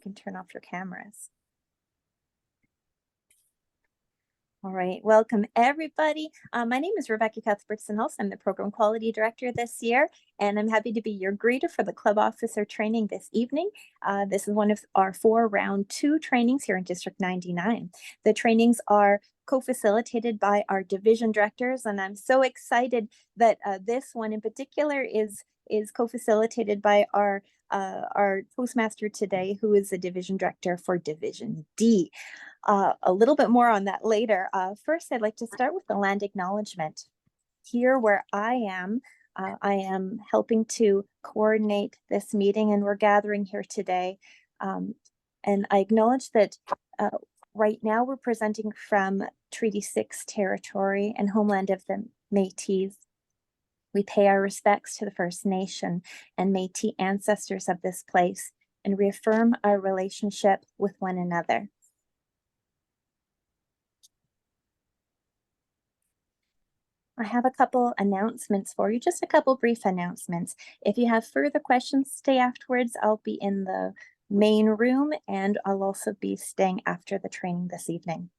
can turn off your cameras. All right, welcome everybody. My name is Rebecca Cuthbertson-Hulse. I'm the Program Quality Director this year, and I'm happy to be your greeter for the Club Officer training this evening. This is one of our 4 round 2 trainings here in District 99. The trainings are co-facilitated by our division directors, and I'm so excited that this one in particular is co-facilitated by our Toastmaster today, who is the division director for Division D. A little bit more on that later. First, I'd like to start with the land acknowledgement. Here where I am helping to coordinate this meeting, and we're gathering here today. And I acknowledge that right now we're presenting from Treaty 6 territory and homeland of the Métis. We pay our respects to the First Nation and Métis ancestors of this place and reaffirm our relationship with one another. I have a couple announcements for you, just a couple brief announcements. If you have further questions, stay afterwards. I'll be in the main room, and I'll also be staying after the training this evening.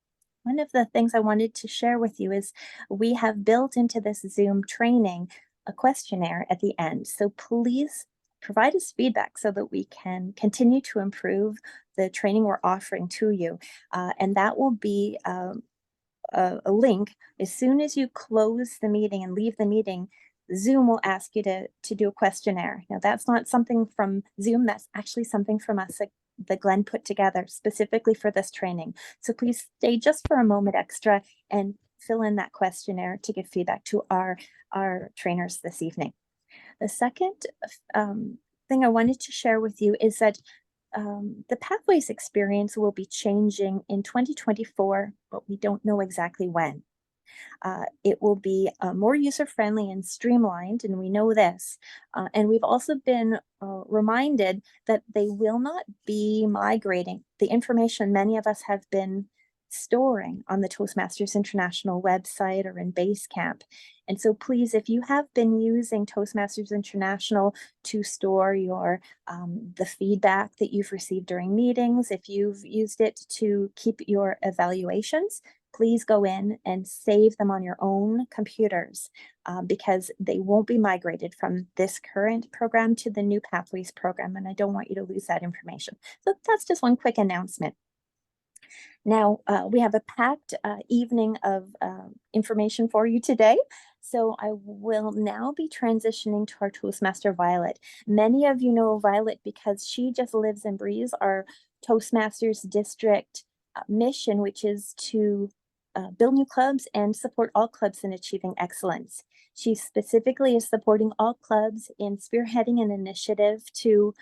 One of the things I wanted to share with you is we have built into this Zoom training a questionnaire at the end. So please provide us feedback so that we can continue to improve the training we're offering to you. And that will be a link. As soon as you close the meeting and leave the meeting, Zoom will ask you to do a questionnaire. Now, that's not something from Zoom, that's actually something from us that Glenn put together specifically for this training. So please stay just for a moment extra and fill in that questionnaire to give feedback to our trainers this evening. The second thing I wanted to share with you is that the Pathways experience will be changing in 2024, but we don't know exactly when. It will be more user-friendly and streamlined, and we know this. And we've also been reminded that they will not be migrating the information many of us have been storing on the Toastmasters International website or in Basecamp. And so please, if you have been using Toastmasters International to store your the feedback that you've received during meetings, if you've used it to keep your evaluations, please go in and save them on your own computers because they won't be migrated from this current program to the new Pathways program, and I don't want you to lose that information. So that's just one quick announcement. Now, we have a packed evening of information for you today. So I will now be transitioning to our Toastmaster Violet. Many of you know Violet because she just lives and breathes our Toastmasters district mission, which is to build new clubs and support all clubs in achieving excellence. She specifically is supporting all clubs in spearheading an initiative to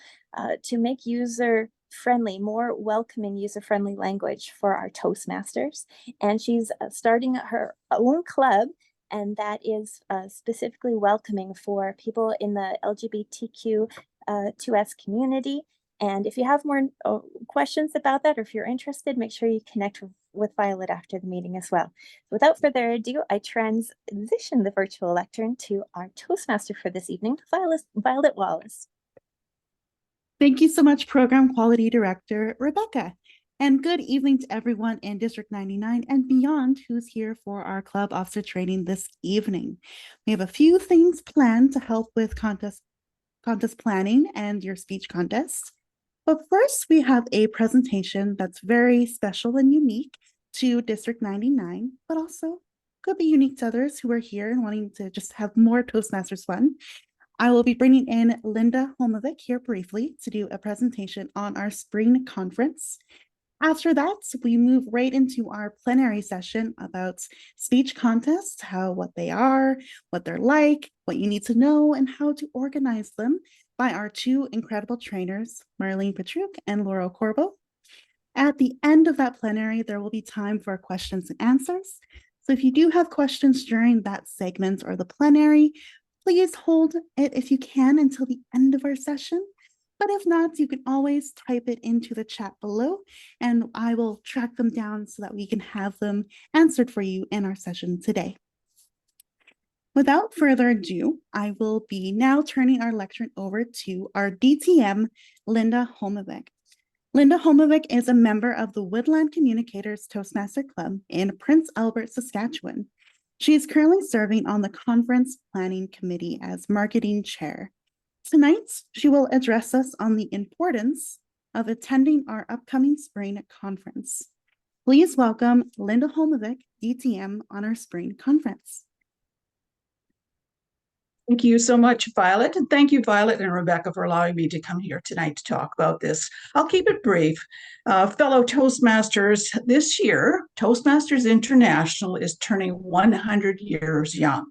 make user-friendly, more welcoming user-friendly language for our Toastmasters. And she's starting her own club, and that is specifically welcoming for people in the LGBTQ2S community. And if you have more questions about that, or if you're interested, make sure you connect with Violet after the meeting as well. Without further ado, I transition the virtual lectern to our Toastmaster for this evening, Violet Wallace. Thank you so much, Program Quality Director Rebecca. And good evening to everyone in District 99 and beyond who's here for our Club Officer training this evening. We have a few things planned to help with contest planning and your speech contest. But first, we have a presentation that's very special and unique to District 99, but also could be unique to others who are here and wanting to just have more Toastmasters fun. I will be bringing in Linda Holmovic here briefly to do a presentation on our spring conference. After that, we move right into our plenary session about speech contests, what they are, what they're like, what you need to know, and how to organize them by our 2 incredible trainers, Maureen Petruch and Laurel Korbo. At the end of that plenary, there will be time for questions and answers. So if you do have questions during that segment or the plenary, please hold it if you can until the end of our session. But if not, you can always type it into the chat below and I will track them down so that we can have them answered for you in our session today. Without further ado, I will be now turning our lectern over to our DTM, Linda Holmovic. Linda Homovic is a member of the Woodland Communicators Toastmaster Club in Prince Albert, Saskatchewan. She is currently serving on the Conference Planning Committee as Marketing Chair. Tonight, she will address us on the importance of attending our upcoming spring conference. Please welcome Linda Homovic, DTM, on our spring conference. Thank you so much, Violet. And thank you, Violet and Rebecca, for allowing me to come here tonight to talk about this. I'll keep it brief. Fellow Toastmasters, this year, Toastmasters International is turning 100 years young.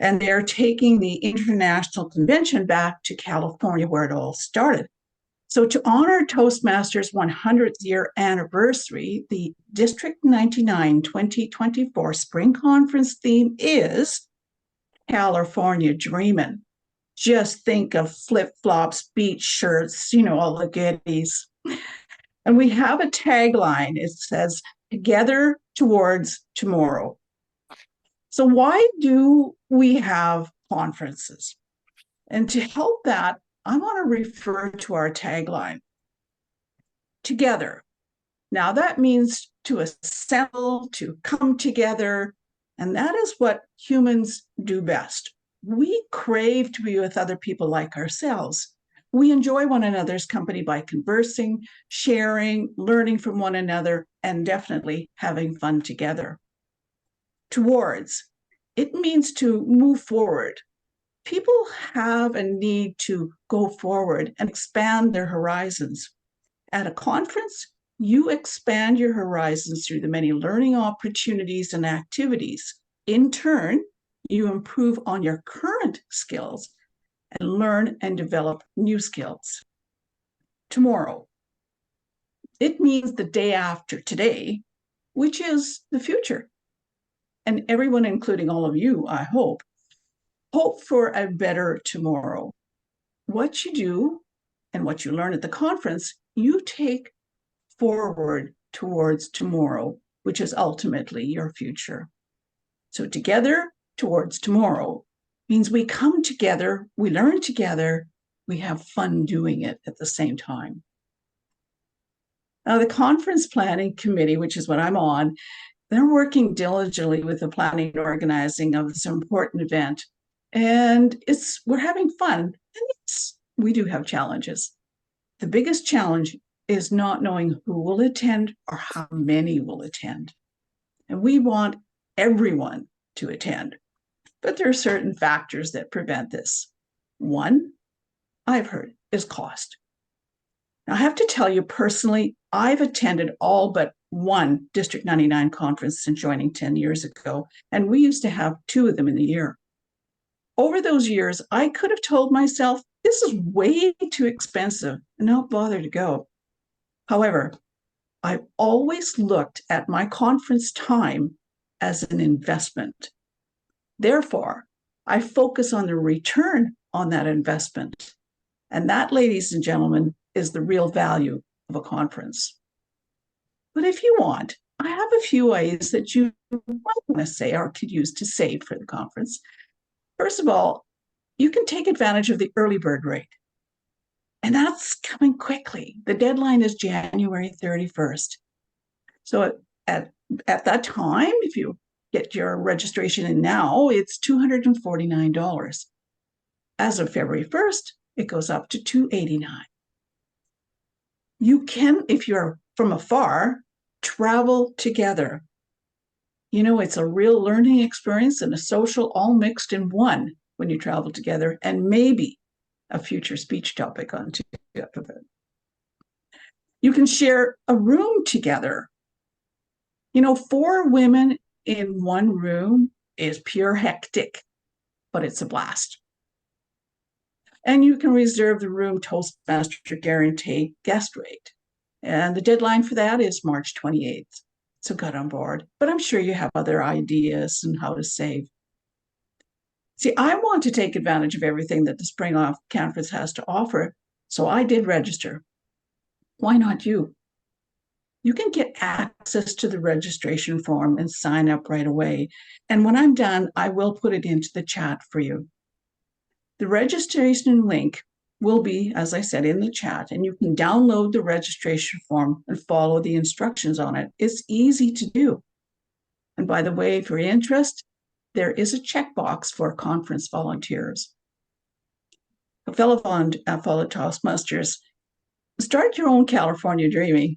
And they're taking the international convention back to California, where it all started. So to honor Toastmasters' 100th year anniversary, the District 99 2024 Spring Conference theme is California Dreamin'. Just think of flip-flops, beach shirts, all the goodies. And we have a tagline. It says, "Together towards tomorrow." So why do we have conferences? And to help that, I want to refer to our tagline, together. Now that means to assemble, to come together, and that is what humans do best. We crave to be with other people like ourselves. We enjoy one another's company by conversing, sharing, learning from one another, and definitely having fun together. Towards, it means to move forward. People have a need to go forward and expand their horizons. At a conference, you expand your horizons through the many learning opportunities and activities. In turn, you improve on your current skills and learn and develop new skills. Tomorrow, it means the day after today, which is the future. And everyone, including all of you, I hope for a better tomorrow. What you do and what you learn at the conference, you take forward towards tomorrow, which is ultimately your future. So together towards tomorrow means we come together, we learn together, we have fun doing it at the same time. Now, the Conference Planning Committee, which is what I'm on, they're working diligently with the planning and organizing of this important event. And we're having fun. And yes, we do have challenges. The biggest challenge is not knowing who will attend or how many will attend. And we want everyone to attend. But there are certain factors that prevent this. One, I've heard, is cost. Now, I have to tell you personally, I've attended all but one District 99 conference since joining 10 years ago, and we used to have 2 of them in a year. Over those years, I could have told myself, this is way too expensive and not bother to go. However, I've always looked at my conference time as an investment. Therefore, I focus on the return on that investment. And that, ladies and gentlemen, is the real value of a conference. But if you want, I have a few ways that you might want to say or could use to save for the conference. First of all, you can take advantage of the early bird rate. And that's coming quickly. The deadline is January 31st. So at that time, if you get your registration in now, it's $249. As of February 1st, it goes up to $289. You can, if you're from afar, travel together. It's a real learning experience and a social all mixed in one when you travel together, and maybe a future speech topic on top of it. You can share a room together. 4 women in one room is pure hectic, but it's a blast. And you can reserve the room Toastmaster guaranteed guest rate. And the deadline for that is March 28th. So get on board. But I'm sure you have other ideas on how to save. See, I want to take advantage of everything that the Spring Off Conference has to offer, so I did register. Why not you? You can get access to the registration form and sign up right away. And when I'm done, I will put it into the chat for you. The registration link will be, as I said, in the chat, and you can download the registration form and follow the instructions on it. It's easy to do. And by the way, if you're interested, there is a checkbox for conference volunteers. Fellow Toastmasters, start your own California dreaming.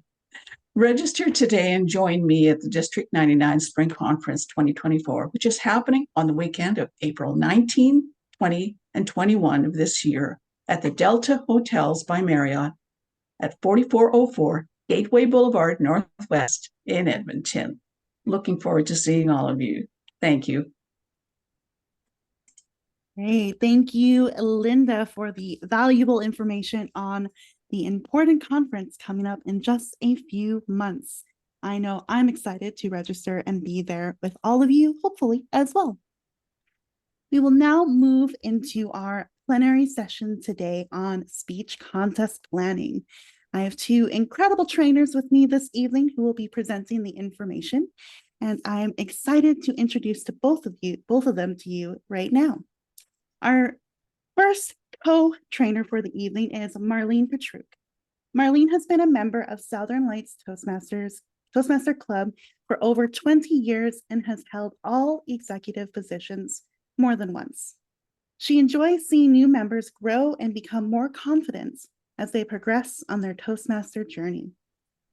Register today and join me at the District 99 Spring Conference 2024, which is happening on the weekend of April 19, 20, and 21 of this year at the Delta Hotels by Marriott at 4404 Gateway Boulevard Northwest in Edmonton. Looking forward to seeing all of you. Thank you. Hey, thank you, Linda, for the valuable information on the important conference coming up in just a few months. I know I'm excited to register and be there with all of you, hopefully, as well. We will now move into our plenary session today on speech contest planning. I have two incredible trainers with me this evening who will be presenting the information, and I'm excited to introduce to both of them to you right now. Our first co-trainer for the evening is Maureen Petruch. Maureen has been a member of Southern Lights Toastmaster Club for over 20 years and has held all executive positions more than once. She enjoys seeing new members grow and become more confident as they progress on their Toastmaster journey.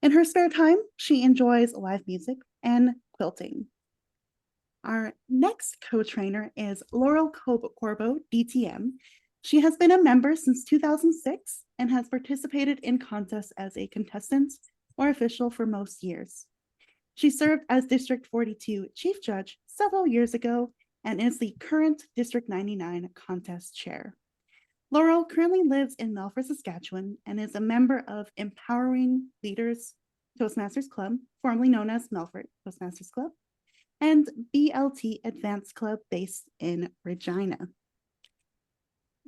In her spare time, she enjoys live music and quilting. Our next co-trainer is Laurel Korbo, DTM. She has been a member since 2006 and has participated in contests as a contestant or official for most years. She served as District 42 Chief Judge several years ago and is the current District 99 contest chair. Laurel currently lives in Melfort, Saskatchewan, and is a member of Empowering Leaders Toastmasters Club, formerly known as Melfort Toastmasters Club, and BLT Advanced Club based in Regina.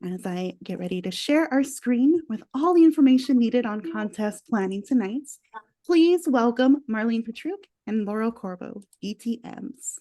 As I get ready to share our screen with all the information needed on contest planning tonight, please welcome Maureen Petruch and Laurel Korbo, DTMs.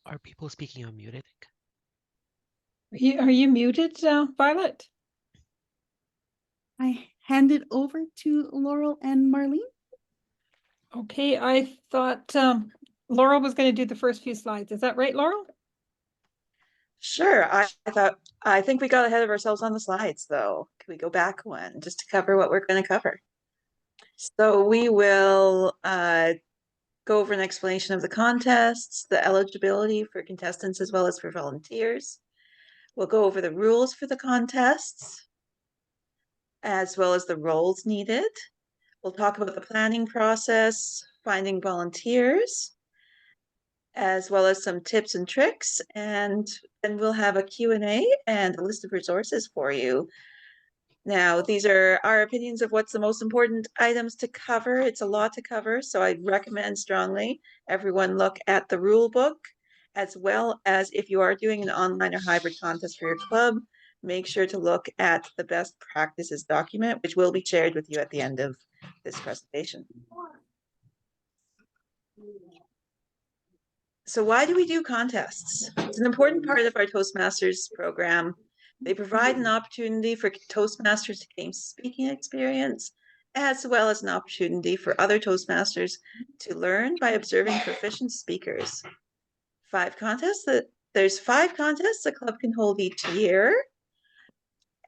Are people speaking on mute, I think? Are you muted, Violet? I hand it over to Laurel and Maureen. Okay, I thought Laurel was going to do the first few slides. Is that right, Laurel? Sure. I think we got ahead of ourselves on the slides, though. Can we go back one just to cover what we're going to cover? So we will go over an explanation of the contests, the eligibility for contestants as well as for volunteers. We'll go over the rules for the contests, as well as the roles needed. We'll talk about the planning process, finding volunteers, as well as some tips and tricks, and then we'll have a Q&A and a list of resources for you. Now, these are our opinions of what's the most important items to cover. It's a lot to cover, so I recommend strongly everyone look at the rule book, as well as if you are doing an online or hybrid contest for your club, make sure to look at the best practices document, which will be shared with you at the end of this presentation. So why do we do contests? It's an important part of our Toastmasters program. They provide an opportunity for Toastmasters to gain speaking experience, as well as an opportunity for other Toastmasters to learn by observing proficient speakers. There's 5 contests a club can hold each year.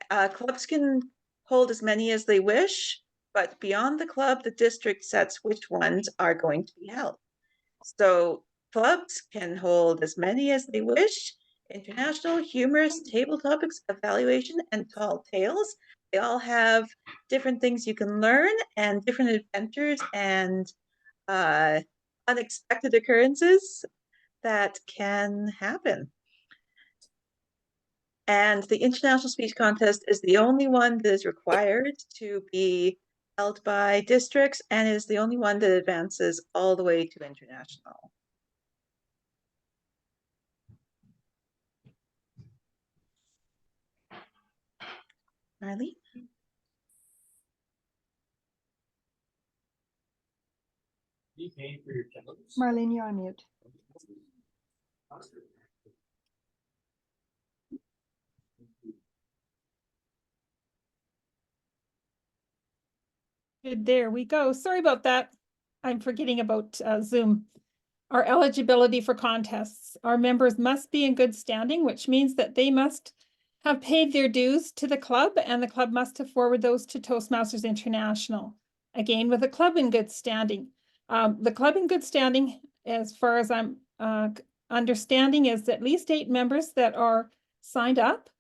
Clubs can hold as many as they wish, but beyond the club, the district sets which ones are going to be held. So clubs can hold as many as they wish. International, humorous, table topics, evaluation, and tall tales. They all have different things you can learn and different adventures and unexpected occurrences that can happen. And the International Speech Contest is the only one that is required to be held by districts and is the only one that advances all the way to international. Marlene? Marlene, you're on mute. Good, there we go. Sorry about that. I'm forgetting about Zoom. Our eligibility for contests. Our members must be in good standing, which means that they must have paid their dues to the club, and the club must have forwarded those to Toastmasters International. Again, with a club in good standing. The club in good standing, as far as I'm understanding, is at least 8 members that are signed up.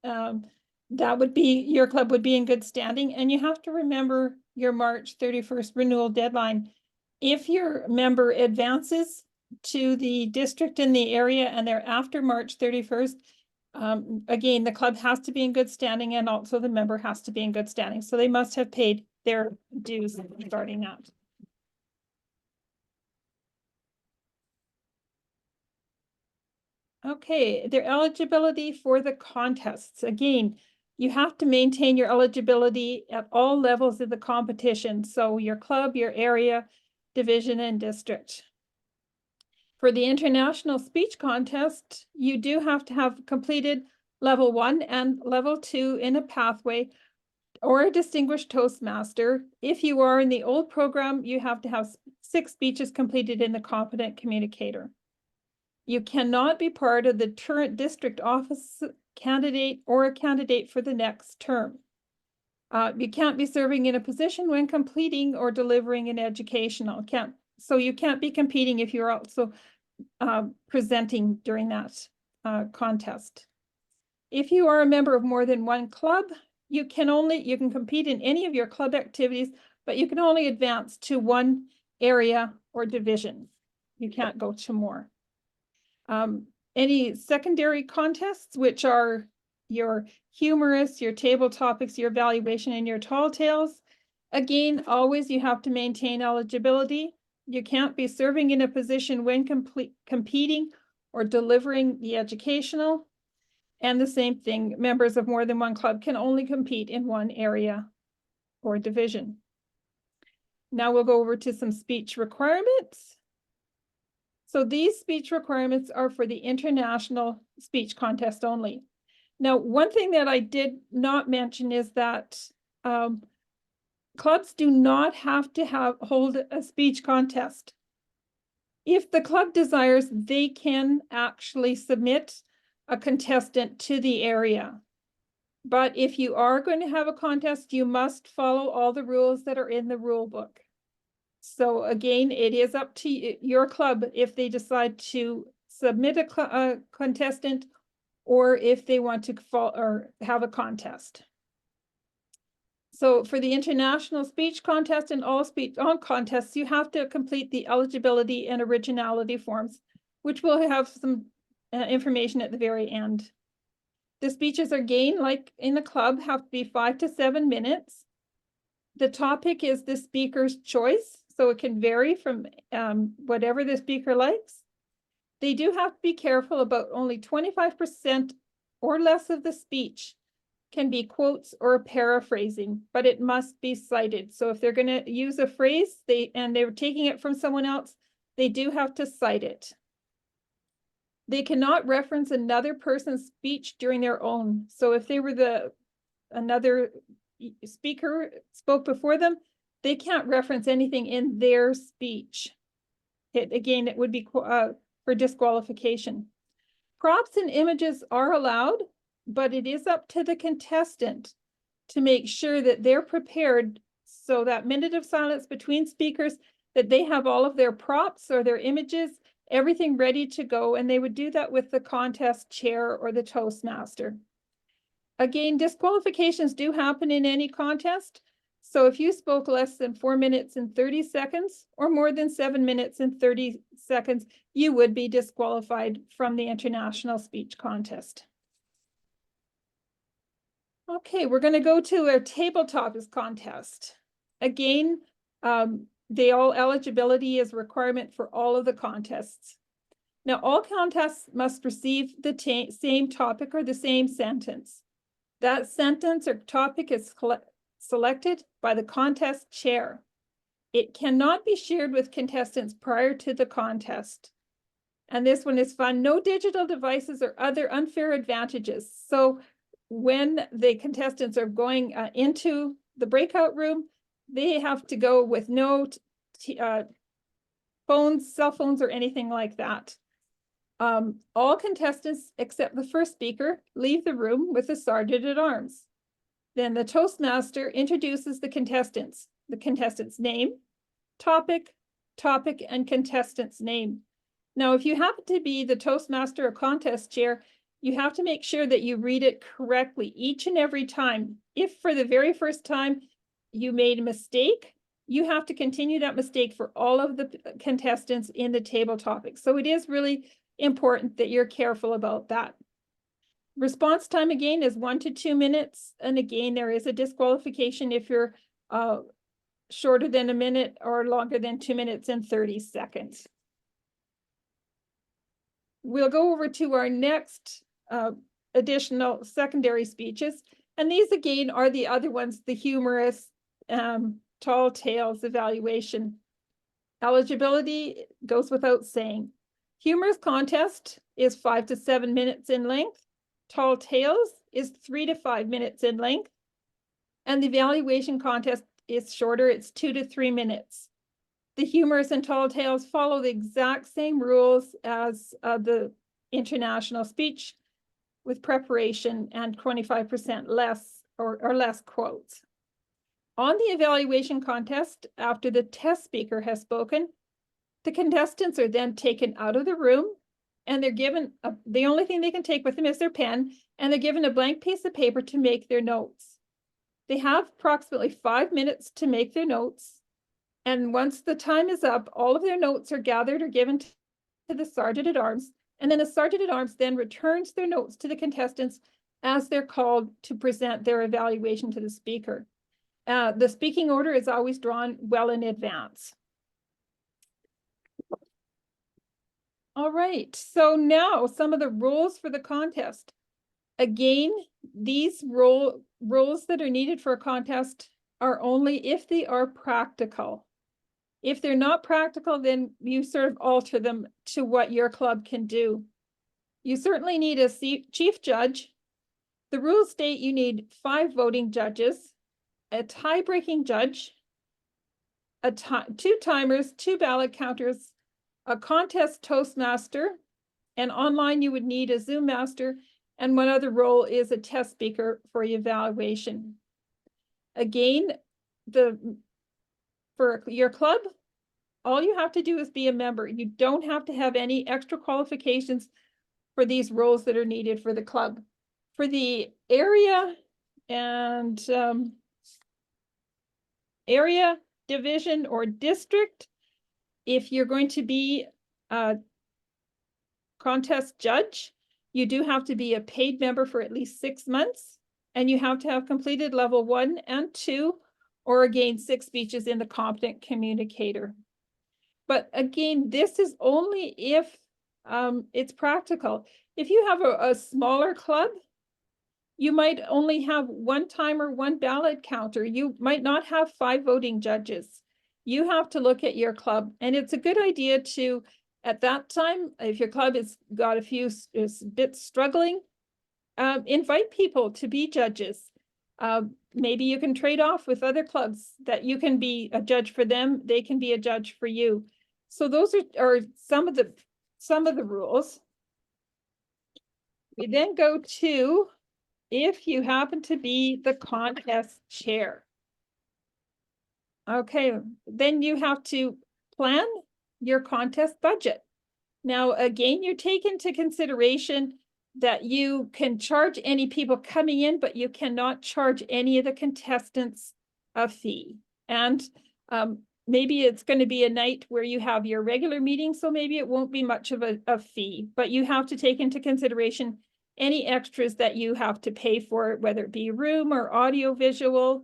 That would be, your club would be in good standing, and you have to remember your March 31st renewal deadline. If your member advances to the district in the area and they're after March 31st, again, the club has to be in good standing, and also the member has to be in good standing. So they must have paid their dues regarding that. Okay, their eligibility for the contests. Again, you have to maintain your eligibility at all levels of the competition. So your club, your area, division, and district. For the International Speech Contest, you do have to have completed level 1 and level 2 in a pathway or a distinguished Toastmaster. If you are in the old program, you have to have 6 speeches completed in the competent communicator. You cannot be part of the current district office candidate or a candidate for the next term. You can't be serving in a position when completing or delivering an educational. So you can't be competing if you're also presenting during that contest. If you are a member of more than one club, you can compete in any of your club activities, but you can only advance to one area or division. You can't go to more. Any secondary contests, which are your humorous, your table topics, your evaluation, and your tall tales. Again, always you have to maintain eligibility. You can't be serving in a position when competing or delivering the educational. And the same thing, members of more than one club can only compete in one area or division. Now we'll go over to some speech requirements. So these speech requirements are for the International Speech Contest only. Now, one thing that I did not mention is that clubs do not have to hold a speech contest. If the club desires, they can actually submit a contestant to the area. But if you are going to have a contest, you must follow all the rules that are in the rule book. So again, it is up to your club if they decide to submit a contestant or if they want to have a contest. So for the International Speech Contest and all contests, you have to complete the eligibility and originality forms, which will have some information at the very end. The speeches are, again, like in the club, have to be 5 to 7 minutes. The topic is the speaker's choice, so it can vary from whatever the speaker likes. They do have to be careful about only 25% or less of the speech can be quotes or paraphrasing, but it must be cited. So if they're going to use a phrase and they're taking it from someone else, they do have to cite it. They cannot reference another person's speech during their own. So if they were another speaker spoke before them, they can't reference anything in their speech. It would be for disqualification. Props and images are allowed, but it is up to the contestant to make sure that they're prepared, so that minute of silence between speakers, that they have all of their props or their images, everything ready to go, and they would do that with the contest chair or the Toastmaster. Again, disqualifications do happen in any contest. So if you spoke less than 4 minutes and 30 seconds or more than 7 minutes and 30 seconds, you would be disqualified from the International Speech Contest. Okay, we're going to go to a tabletop contest. Again, eligibility is a requirement for all of the contests. Now, all contests must receive the same topic or the same sentence. That sentence or topic is selected by the contest chair. It cannot be shared with contestants prior to the contest. And this one is fun. No digital devices or other unfair advantages. So when the contestants are going into the breakout room, they have to go with no phones, cell phones, or anything like that. All contestants except the first speaker leave the room with a sergeant at arms. Then the Toastmaster introduces the contestant's name, topic, and contestant's name. Now, if you happen to be the Toastmaster or contest chair, you have to make sure that you read it correctly each and every time. If for the very first time you made a mistake, you have to continue that mistake for all of the contestants in the table topic. So it is really important that you're careful about that. Response time again is 1 to 2 minutes. And again, there is a disqualification if you're shorter than a minute or longer than 2 minutes and 30 seconds. We'll go over to our next additional secondary speeches. And these again are the other ones, the humorous, tall tales evaluation. Eligibility goes without saying. Humorous contest is 5 to 7 minutes in length. Tall tales is 3 to 5 minutes in length. And the evaluation contest is shorter, it's 2 to 3 minutes. The humorous and tall tales follow the exact same rules as the international speech with preparation and 25% less or less quotes. On the evaluation contest, after the test speaker has spoken, the contestants are then taken out of the room and they're given, the only thing they can take with them is their pen, and they're given a blank piece of paper to make their notes. They have approximately 5 minutes to make their notes. And once the time is up, all of their notes are gathered or given to the sergeant at arms. And then the sergeant at arms then returns their notes to the contestants as they're called to present their evaluation to the speaker. The speaking order is always drawn well in advance. All right, so now some of the rules for the contest. Again, these rules that are needed for a contest are only if they are practical. If they're not practical, then you sort of alter them to what your club can do. You certainly need a chief judge. The rules state you need 5 voting judges, a tie-breaking judge, 2 timers, 2 ballot counters, a contest toastmaster, and online you would need a Zoom master, and one other role is a test speaker for evaluation. Again, for your club, all you have to do is be a member. You don't have to have any extra qualifications for these roles that are needed for the club. For the area and area, division, or district, if you're going to be a contest judge, you do have to be a paid member for at least 6 months, and you have to have completed level 1 and 2, or again, 6 speeches in the competent communicator. But again, this is only if it's practical. If you have a smaller club, you might only have 1 timer, 1 ballot counter. You might not have 5 voting judges. You have to look at your club, and it's a good idea to, at that time, if your club has got a few is a bit struggling, invite people to be judges. Maybe you can trade off with other clubs that you can be a judge for them, they can be a judge for you. So those are some of the rules. We then go to if you happen to be the contest chair. Okay, then you have to plan your contest budget. Now, again, you take into consideration that you can charge any people coming in, but you cannot charge any of the contestants a fee. And maybe it's going to be a night where you have your regular meeting, so maybe it won't be much of a fee, but you have to take into consideration any extras that you have to pay for, whether it be room or audio visual,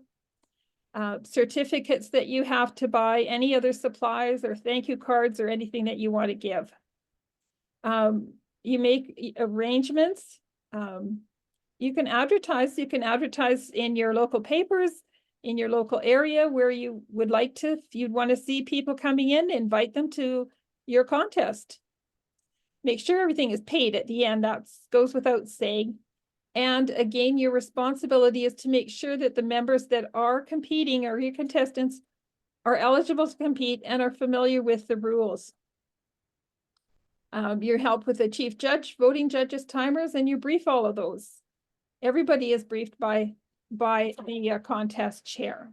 certificates that you have to buy, any other supplies or thank you cards or anything that you want to give. You make arrangements. You can advertise in your local papers, in your local area where you would like to, if you'd want to see people coming in, invite them to your contest. Make sure everything is paid at the end. That goes without saying. And again, your responsibility is to make sure that the members that are competing or your contestants are eligible to compete and are familiar with the rules. Your help with the chief judge, voting judges, timers, and you brief all of those. Everybody is briefed by the contest chair.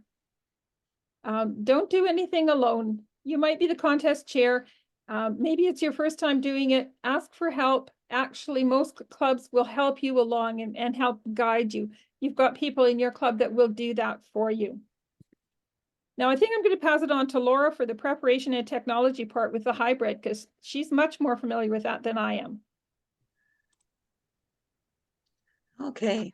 Don't do anything alone. You might be the contest chair. Maybe it's your first time doing it. Ask for help. Actually, most clubs will help you along and help guide you. You've got people in your club that will do that for you. Now, I think I'm going to pass it on to Laura for the preparation and technology part with the hybrid, because she's much more familiar with that than I am. Okay.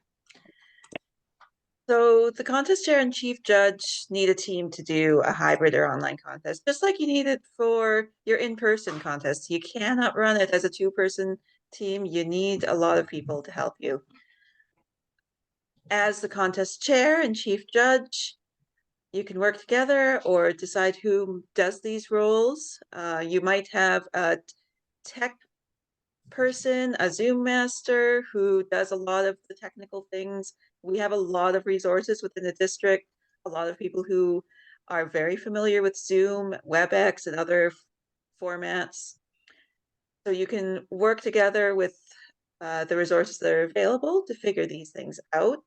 So the contest chair and chief judge need a team to do a hybrid or online contest, just like you need it for your in-person contest. You cannot run it as a two-person team. You need a lot of people to help you. As the contest chair and chief judge, you can work together or decide who does these roles. You might have a tech person, a Zoom master who does a lot of the technical things. We have a lot of resources within the district, a lot of people who are very familiar with Zoom, WebEx, and other formats. So you can work together with the resources that are available to figure these things out.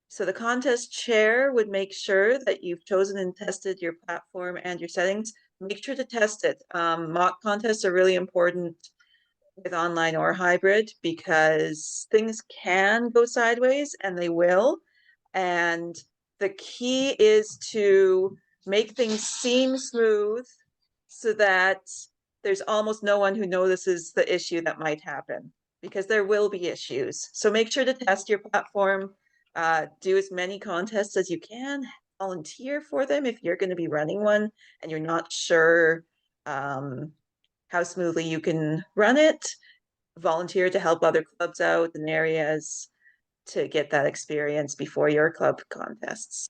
So the contest chair would make sure that you've chosen and tested your platform and your settings. Make sure to test it. Mock contests are really important with online or hybrid because things can go sideways and they will. And the key is to make things seem smooth so that there's almost no one who notices the issue that might happen, because there will be issues. So make sure to test your platform. Do as many contests as you can, volunteer for them if you're going to be running one and you're not sure how smoothly you can run it. Volunteer to help other clubs out in areas to get that experience before your club contests.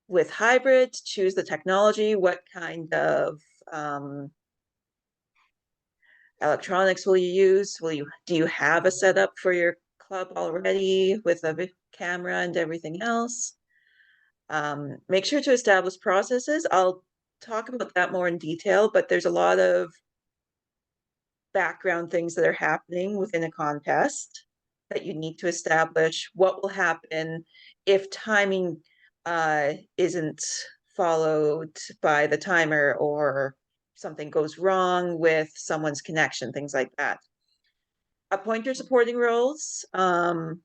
With hybrid, choose the technology. What kind of electronics will you use? Do you have a setup for your club already with a camera and everything else? Make sure to establish processes. I'll talk about that more in detail, but there's a lot of background things that are happening within a contest that you need to establish. What will happen if timing isn't followed by the timer, or something goes wrong with someone's connection, things like that. Appoint your supporting roles. Have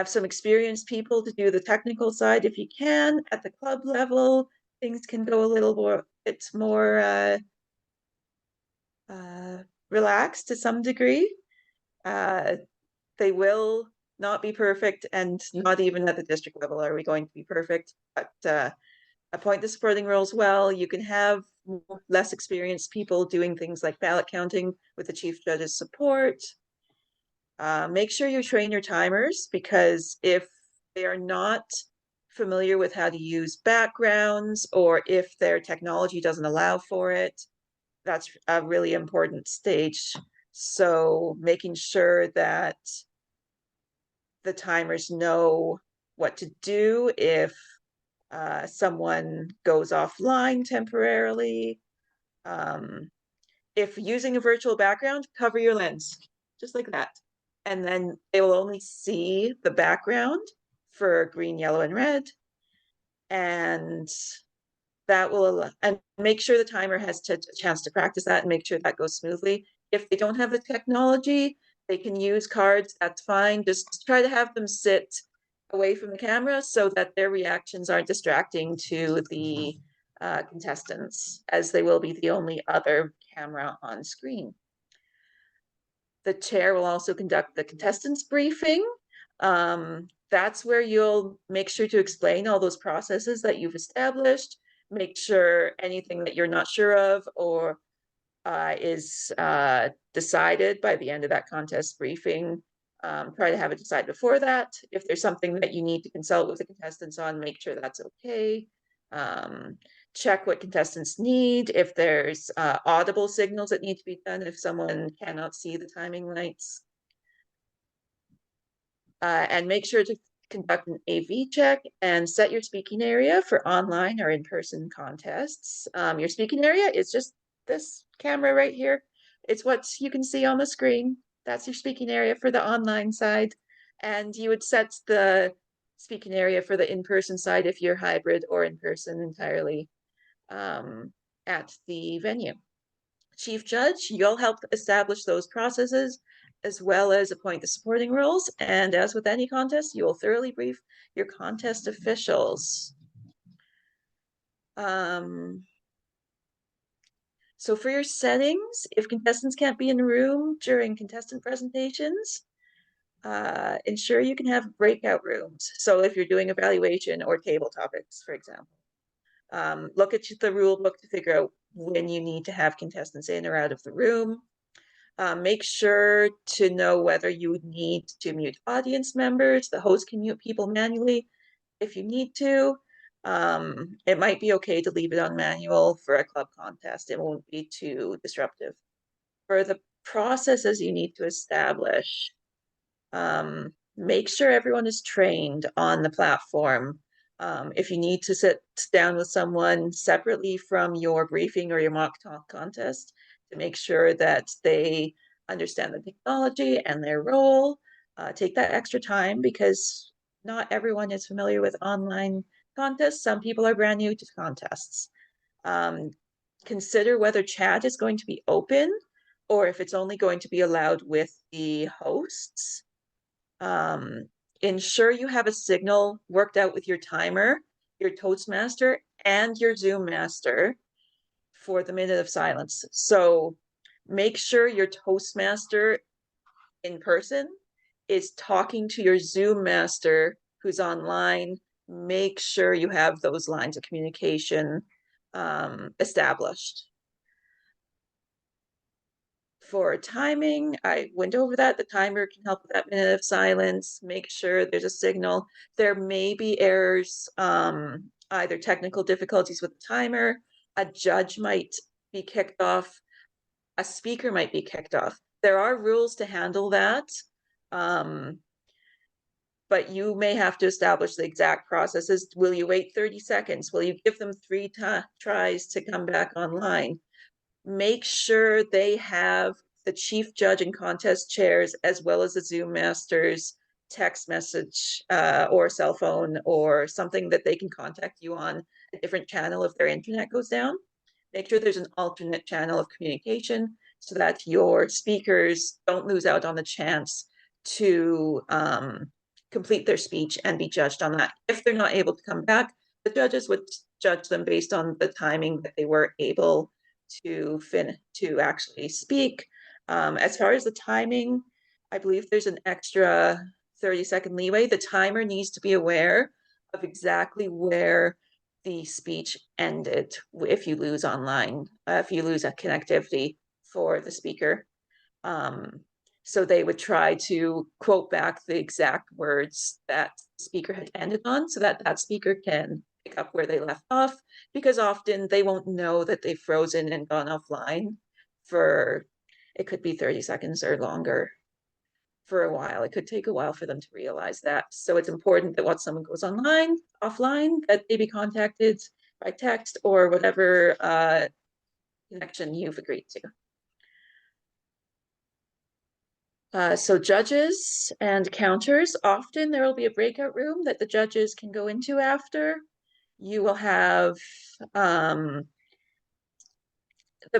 some experienced people to do the technical side if you can. At the club level, things can go a little more, it's more relaxed to some degree. They will not be perfect, and not even at the district level are we going to be perfect, but appoint the supporting roles well. You can have less experienced people doing things like ballot counting with the chief judge's support. Make sure you train your timers, because if they are not familiar with how to use backgrounds, or if their technology doesn't allow for it, that's a really important stage. So making sure that the timers know what to do if someone goes offline temporarily. If using a virtual background, cover your lens, just like that. And then they will only see the background for green, yellow, and red. And that will, and make sure the timer has a chance to practice that and make sure that goes smoothly. If they don't have the technology, they can use cards, that's fine. Just try to have them sit away from the camera so that their reactions aren't distracting to the contestants, as they will be the only other camera on screen. The chair will also conduct the contestants briefing. That's where you'll make sure to explain all those processes that you've established, make sure anything that you're not sure of or is decided by the end of that contest briefing. Try to have it decided before that. If there's something that you need to consult with the contestants on, make sure that's okay. Check what contestants need. If there's audible signals that need to be done, if someone cannot see the timing lights. And make sure to conduct an AV check and set your speaking area for online or in-person contests. Your speaking area is just this camera right here. It's what you can see on the screen. That's your speaking area for the online side. And you would set the speaking area for the in-person side if you're hybrid or in-person entirely at the venue. Chief Judge, you'll help establish those processes as well as appoint the supporting roles. And as with any contest, you will thoroughly brief your contest officials. So for your settings, if contestants can't be in the room during contestant presentations, ensure you can have breakout rooms. So if you're doing evaluation or table topics, for example, look at the rule book to figure out when you need to have contestants in or out of the room. Make sure to know whether you need to mute audience members. The host can mute people manually if you need to. It might be okay to leave it on manual for a club contest. It won't be too disruptive. For the processes you need to establish, make sure everyone is trained on the platform. If you need to sit down with someone separately from your briefing or your mock talk contest to make sure that they understand the technology and their role, take that extra time because not everyone is familiar with online contests. Some people are brand new to contests. Consider whether chat is going to be open or if it's only going to be allowed with the hosts. Ensure you have a signal worked out with your timer, your Toastmaster, and your Zoom master for the minute of silence. So make sure your Toastmaster in person is talking to your Zoom master who's online. Make sure you have those lines of communication established. For timing, I went over that. The timer can help with that minute of silence, make sure there's a signal. There may be errors, either technical difficulties with the timer, a judge might be kicked off, a speaker might be kicked off. There are rules to handle that, but you may have to establish the exact processes. Will you wait 30 seconds? Will you give them 3 tries to come back online? Make sure they have the chief judge and contest chairs as well as the Zoom masters text message or cell phone or something that they can contact you on a different channel if their internet goes down. Make sure there's an alternate channel of communication so that your speakers don't lose out on the chance to complete their speech and be judged on that. If they're not able to come back, the judges would judge them based on the timing that they were able to actually speak. As far as the timing, I believe there's an extra 30-second leeway. The timer needs to be aware of exactly where the speech ended if you lose online, if you lose a connectivity for the speaker. So they would try to quote back the exact words that the speaker had ended on so that that speaker can pick up where they left off, because often they won't know that they've frozen and gone offline for, it could be 30 seconds or longer for a while. It could take a while for them to realize that. So it's important that once someone goes offline, that they be contacted by text or whatever connection you've agreed to. So judges and counters, often there will be a breakout room that the judges can go into after. You will have the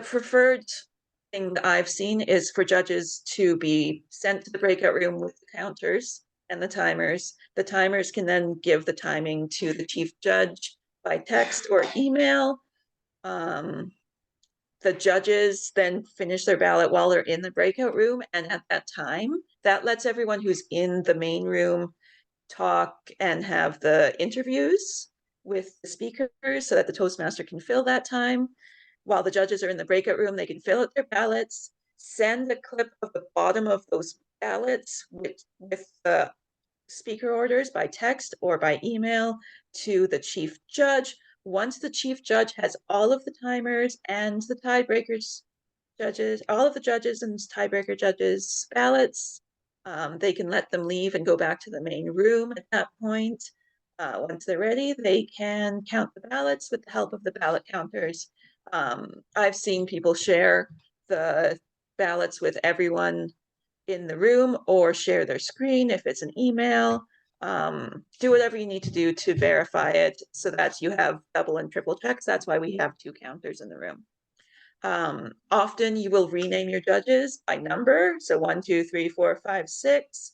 preferred thing that I've seen is for judges to be sent to the breakout room with the counters and the timers. The timers can then give the timing to the chief judge by text or email. the judges then finish their ballot while they're in the breakout room. And at that time, that lets everyone who's in the main room talk and have the interviews with the speakers so that the Toastmaster can fill that time. While the judges are in the breakout room, they can fill out their ballots, send a clip of the bottom of those ballots with the speaker orders by text or by email to the chief judge. Once the chief judge has all of the timers and the tiebreakers judges, all of the judges and tiebreaker judges' ballots, they can let them leave and go back to the main room at that point. Once they're ready, they can count the ballots with the help of the ballot counters. I've seen people share the ballots with everyone in the room or share their screen if it's an email. Do whatever you need to do to verify it so that you have double and triple checks. That's why we have 2 counters in the room. Often you will rename your judges by number. So 1, 2, 3, 4, 5, 6.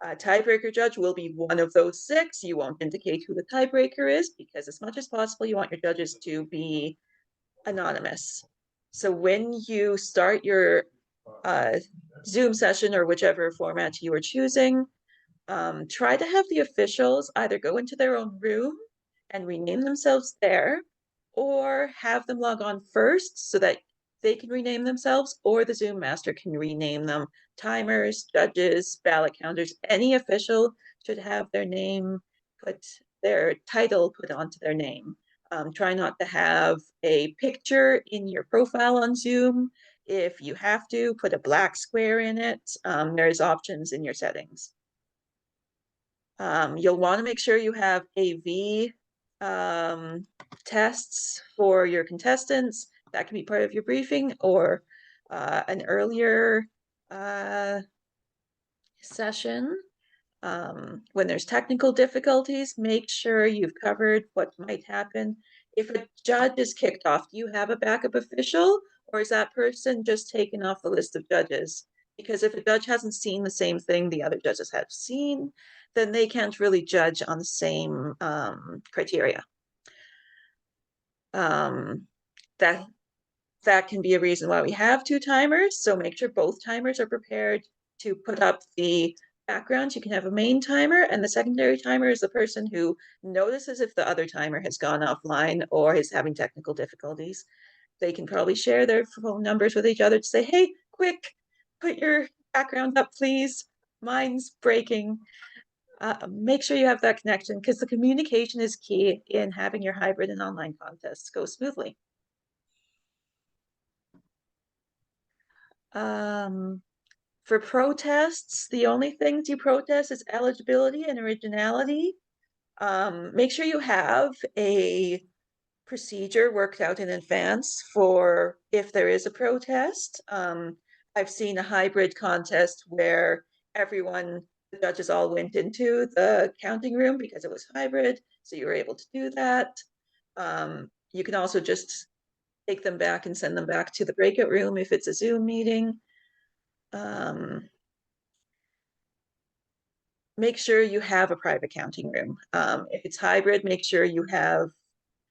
Tiebreaker judge will be one of those 6. You won't indicate who the tiebreaker is because as much as possible, you want your judges to be anonymous. So when you start your Zoom session or whichever format you are choosing, try to have the officials either go into their own room and rename themselves there, or have them log on first so that they can rename themselves, or the Zoom master can rename them. Timers, judges, ballot counters, any official should have their name their title put onto their name. Try not to have a picture in your profile on Zoom. If you have to, put a black square in it. There's options in your settings. You'll want to make sure you have AV tests for your contestants. That can be part of your briefing or an earlier session. When there's technical difficulties, make sure you've covered what might happen. If a judge is kicked off, do you have a backup official, or is that person just taken off the list of judges? Because if a judge hasn't seen the same thing the other judges have seen, then they can't really judge on the same criteria. That can be a reason why we have 2 timers. So make sure both timers are prepared to put up the background. You can have a main timer, and the secondary timer is the person who notices if the other timer has gone offline or is having technical difficulties. They can probably share their phone numbers with each other to say, hey, quick, put your background up, please. Mine's breaking. Make sure you have that connection because the communication is key in having your hybrid and online contests go smoothly. For protests, the only things you protest is eligibility and originality. Make sure you have a procedure worked out in advance for if there is a protest. I've seen a hybrid contest where the judges all went into the counting room because it was hybrid, so you were able to do that. You can also just take them back and send them back to the breakout room if it's a Zoom meeting. Make sure you have a private counting room. If it's hybrid, make sure you have,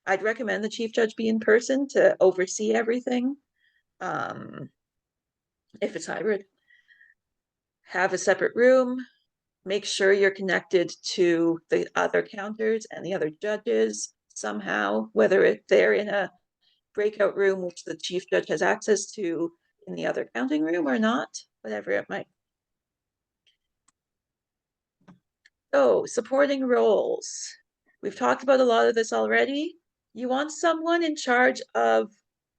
I'd recommend the chief judge be in person to oversee everything. If it's hybrid, have a separate room. Make sure you're connected to the other counters and the other judges somehow, whether they're in a breakout room, which the chief judge has access to in the other counting room or not, whatever it might. So, supporting roles. We've talked about a lot of this already. You want someone in charge of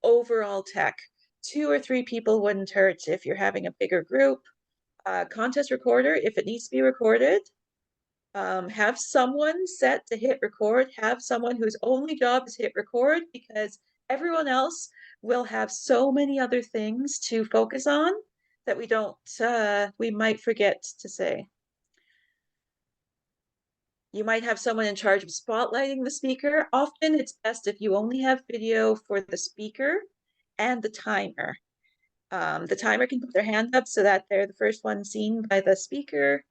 overall tech. 2 or 3 people wouldn't hurt if you're having a bigger group. Contest recorder, if it needs to be recorded. Have someone set to hit record. Have someone whose only job is hit record because everyone else will have so many other things to focus on that we might forget to say. You might have someone in charge of spotlighting the speaker. Often it's best if you only have video for the speaker and the timer. The timer can put their hand up so that they're the first one seen by the speaker.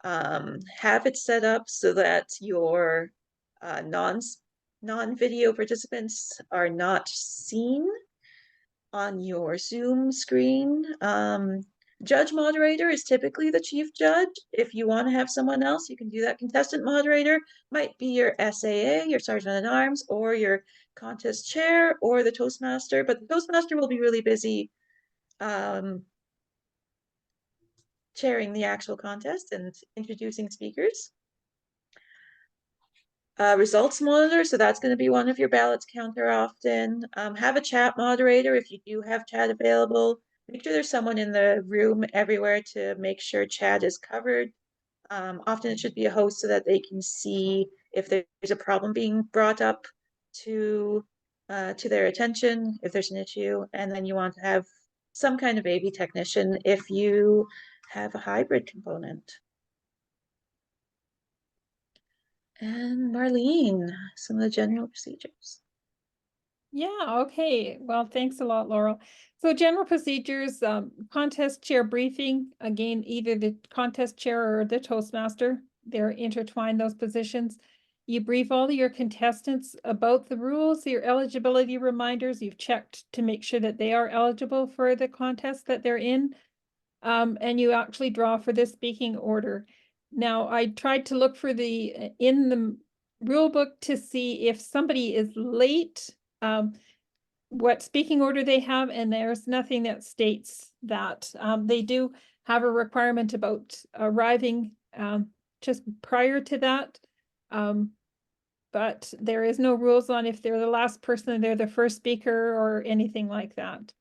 Have it set up so that your non-video participants are not seen. on your Zoom screen. Judge moderator is typically the chief judge. If you want to have someone else, you can do that. Contestant moderator might be your SAA, your Sergeant at Arms, or your contest chair, or the Toastmaster. But the Toastmaster will be really busy chairing the actual contest and introducing speakers. Results monitor, so that's going to be one of your ballots counter often. Have a chat moderator if you do have chat available. Make sure there's someone in the room everywhere to make sure chat is covered. Often it should be a host so that they can see if there's a problem being brought up to their attention, if there's an issue. And then you want to have some kind of AV technician if you have a hybrid component. And Marlene, some of the general procedures. Yeah, okay. Well, thanks a lot, Laurel. So general procedures, contest chair briefing, again, either the contest chair or the Toastmaster, they're intertwined, those positions. You brief all of your contestants about the rules, your eligibility reminders. You've checked to make sure that they are eligible for the contest that they're in. And you actually draw for the speaking order. Now, I tried to look for in the rule book to see if somebody is late, what speaking order they have, and there's nothing that states that. They do have a requirement about arriving just prior to that. But there is no rules on if they're the last person, they're the first speaker or anything like that.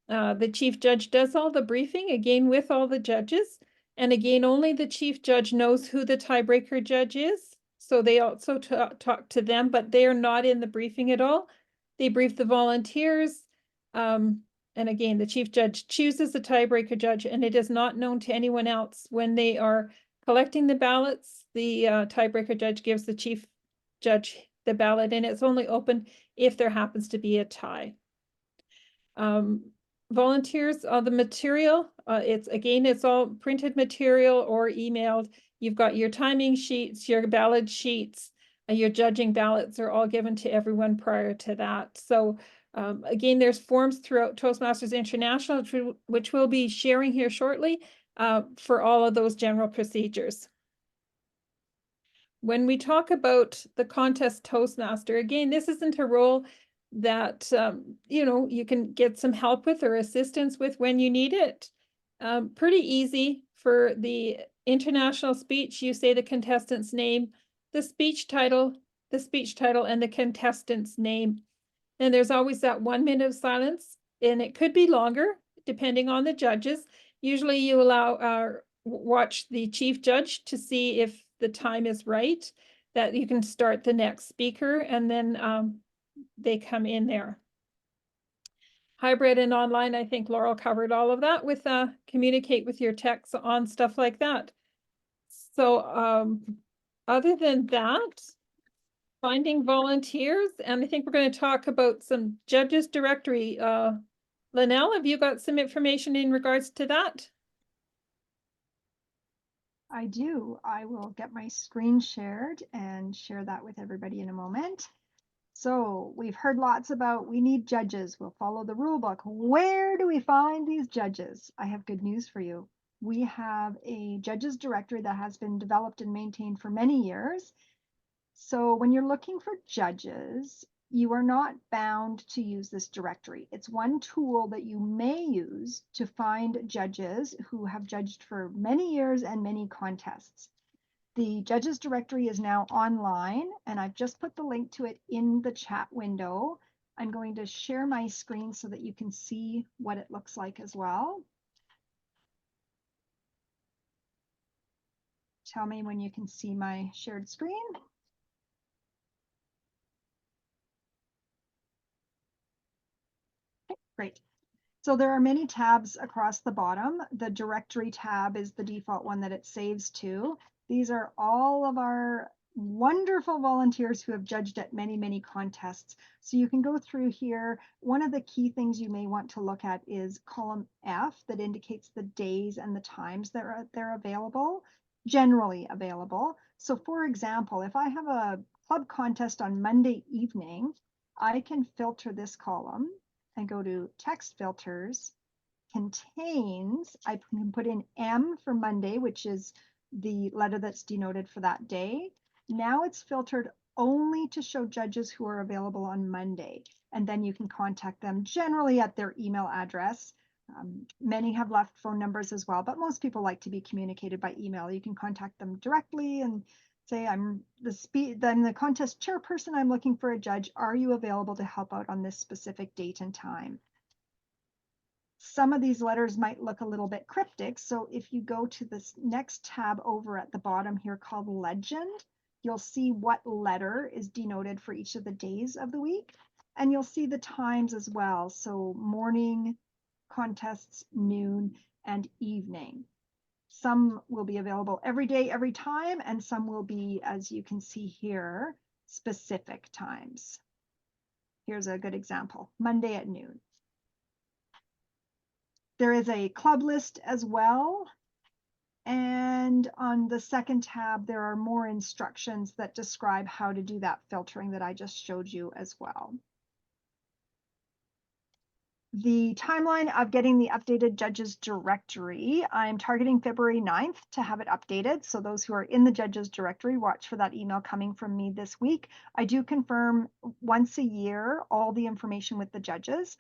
The chief judge does all the briefing, again, with all the judges. And again, only the chief judge knows who the tiebreaker judge is. So they also talk to them, but they're not in the briefing at all. They brief the volunteers. And again, the chief judge chooses the tiebreaker judge, and it is not known to anyone else. When they are collecting the ballots, the tiebreaker judge gives the chief judge the ballot, and it's only open if there happens to be a tie. Volunteers, the material, it's all printed material or emailed. You've got your timing sheets, your ballot sheets, your judging ballots are all given to everyone prior to that. So again, there's forms throughout Toastmasters International, which we'll be sharing here shortly for all of those general procedures. When we talk about the contest Toastmaster, again, this isn't a role that, you can get some help with or assistance with when you need it. Pretty easy. For the international speech, you say the contestant's name, the speech title, and the contestant's name. And there's always that 1 minute of silence, and it could be longer depending on the judges. Usually you watch the chief judge to see if the time is right, that you can start the next speaker, and then they come in there. Hybrid and online, I think Laurel covered all of that with communicate with your techs on stuff like that. So other than that, finding volunteers, and I think we're going to talk about some judges directory. Linnell, have you got some information in regards to that? I do. I will get my screen shared and share that with everybody in a moment. So we've heard lots about we need judges. We'll follow the rule book. Where do we find these judges? I have good news for you. We have a judges directory that has been developed and maintained for many years. So when you're looking for judges, you are not bound to use this directory. It's one tool that you may use to find judges who have judged for many years and many contests. The judges directory is now online, and I've just put the link to it in the chat window. I'm going to share my screen so that you can see what it looks like as well. Tell me when you can see my shared screen. Okay, great. So there are many tabs across the bottom. The directory tab is the default one that it saves to. These are all of our wonderful volunteers who have judged at many, many contests. So you can go through here. One of the key things you may want to look at is column F that indicates the days and the times that they're available, generally available. So for example, if I have a club contest on Monday evening, I can filter this column and go to text filters, contains, I can put in M for Monday, which is the letter that's denoted for that day. Now it's filtered only to show judges who are available on Monday. And then you can contact them generally at their email address. Many have left phone numbers as well, but most people like to be communicated by email. You can contact them directly and say, I'm the contest chairperson, I'm looking for a judge. Are you available to help out on this specific date and time? Some of these letters might look a little bit cryptic. So if you go to this next tab over at the bottom here called Legend, you'll see what letter is denoted for each of the days of the week. And you'll see the times as well. So morning, contests, noon, and evening. Some will be available every day, every time, and some will be, as you can see here, specific times. Here's a good example, Monday at noon. There is a club list as well. And on the second tab, there are more instructions that describe how to do that filtering that I just showed you as well. The timeline of getting the updated judges directory, I'm targeting February 9th to have it updated. So those who are in the judges directory, watch for that email coming from me this week. I do confirm once a year all the information with the judges.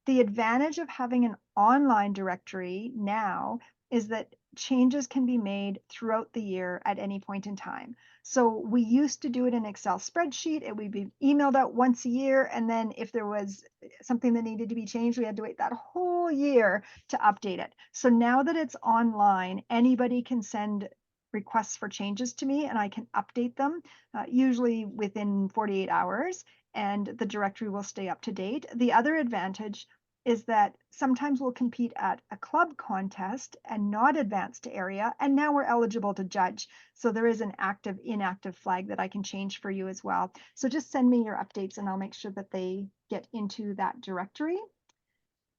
The advantage of having an online directory now is that changes can be made throughout the year at any point in time. So we used to do it in Excel spreadsheet. It would be emailed out once a year. And then if there was something that needed to be changed, we had to wait that whole year to update it. So now that it's online, anybody can send requests for changes to me and I can update them, usually within 48 hours, and the directory will stay up to date. The other advantage is that sometimes we'll compete at a club contest and not advance to area, and now we're eligible to judge. So there is an active, inactive flag that I can change for you as well. So just send me your updates and I'll make sure that they get into that directory.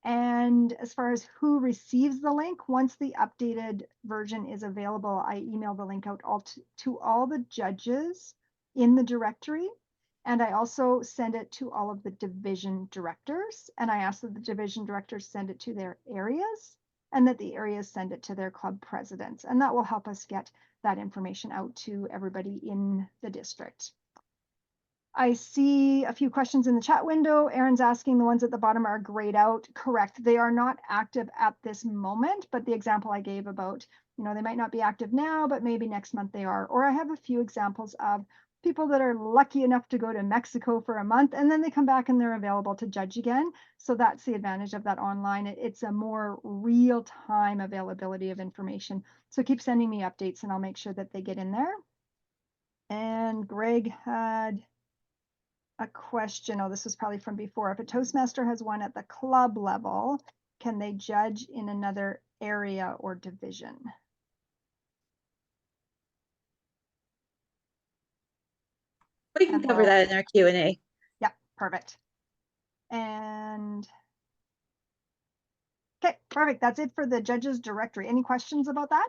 And as far as who receives the link, once the updated version is available, I email the link out to all the judges in the directory. And I also send it to all of the division directors. And I ask that the division directors send it to their areas and that the areas send it to their club presidents. And that will help us get that information out to everybody in the district. I see a few questions in the chat window. Aaron's asking, the ones at the bottom are grayed out. Correct. They are not active at this moment, but the example I gave about, they might not be active now, but maybe next month they are. Or I have a few examples of people that are lucky enough to go to Mexico for a month and then they come back and they're available to judge again. So that's the advantage of that online. It's a more real-time availability of information. So keep sending me updates and I'll make sure that they get in there. And Greg had a question. Oh, this was probably from before. If a Toastmaster has won at the club level, can they judge in another area or division? We can cover that in our Q&A. Yeah, perfect. And okay, perfect. That's it for the judges directory. Any questions about that?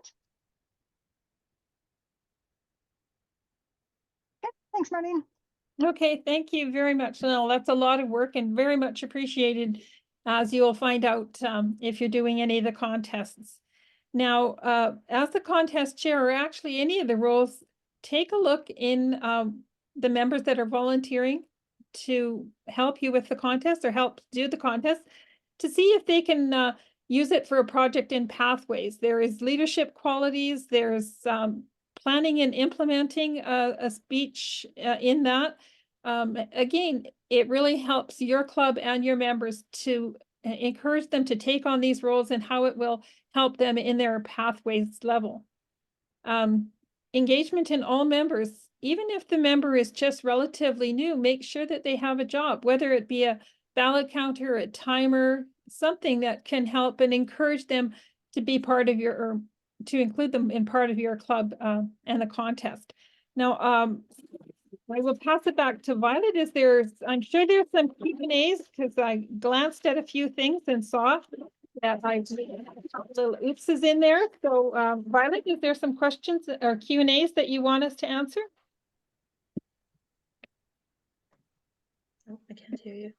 Okay, thanks, Maureen. Okay, thank you very much. No, that's a lot of work and very much appreciated, as you'll find out if you're doing any of the contests. Now, as the contest chair, or actually any of the roles, take a look in the members that are volunteering to help you with the contest or help do the contest to see if they can use it for a project in pathways. There is leadership qualities, there's planning and implementing a speech in that. Again, it really helps your club and your members to encourage them to take on these roles and how it will help them in their pathways level. Engagement in all members, even if the member is just relatively new, make sure that they have a job, whether it be a ballot counter, a timer, something that can help and encourage them to be part of your, or to include them in part of your club and the contest. Now, I will pass it back to Violet. I'm sure there's some Q&As because I glanced at a few things and saw that little oopses in there. So Violet, is there some questions or Q&As that you want us to answer? Oh, I can't hear you.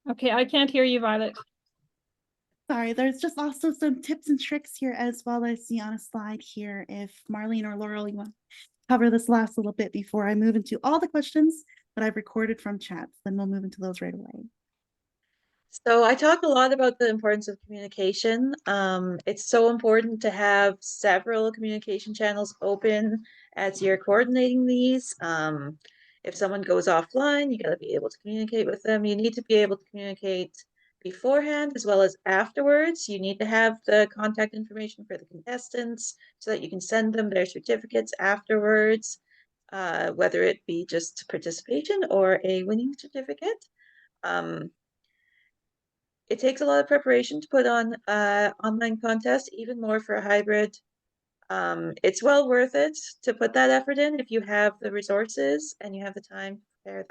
Okay, I can't hear you, Violet. Sorry, there's just also some tips and tricks here as well as I see on a slide here. If Marlene or Laurel, you want to cover this last little bit before I move into all the questions that I've recorded from chats, then we'll move into those right away. So I talk a lot about the importance of communication. It's so important to have several communication channels open as you're coordinating these. If someone goes offline, you got to be able to communicate with them. You need to be able to communicate beforehand as well as afterwards. You need to have the contact information for the contestants so that you can send them their certificates afterwards, whether it be just participation or a winning certificate. It takes a lot of preparation to put on online contest, even more for a hybrid. It's well worth it to put that effort in if you have the resources and you have the time to prepare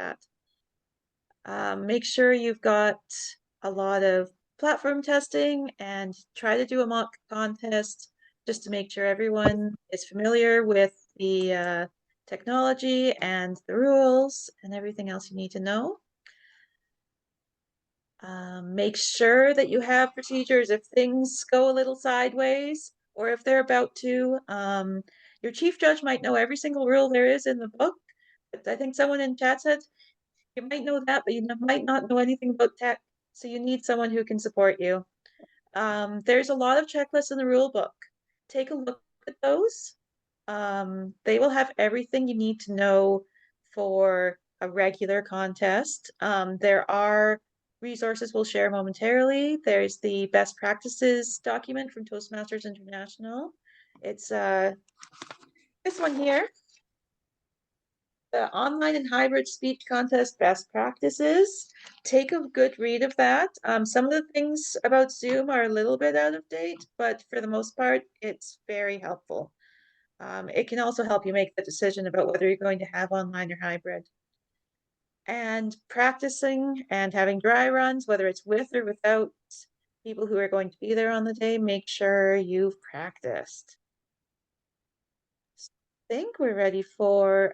that. Make sure you've got a lot of platform testing and try to do a mock contest just to make sure everyone is familiar with the technology and the rules and everything else you need to know. Make sure that you have procedures if things go a little sideways or if they're about to. Your chief judge might know every single rule there is in the book, but I think someone in chat said you might know that, but you might not know anything about tech. So you need someone who can support you. There's a lot of checklists in the rule book. Take a look at those. They will have everything you need to know for a regular contest. There are resources we'll share momentarily. There's the best practices document from Toastmasters International. It's this one here. The online and hybrid speech contest best practices. Take a good read of that. Some of the things about Zoom are a little bit out of date, but for the most part, it's very helpful. It can also help you make the decision about whether you're going to have online or hybrid. And practicing and having dry runs, whether it's with or without people who are going to be there on the day, make sure you've practiced. I think we're ready for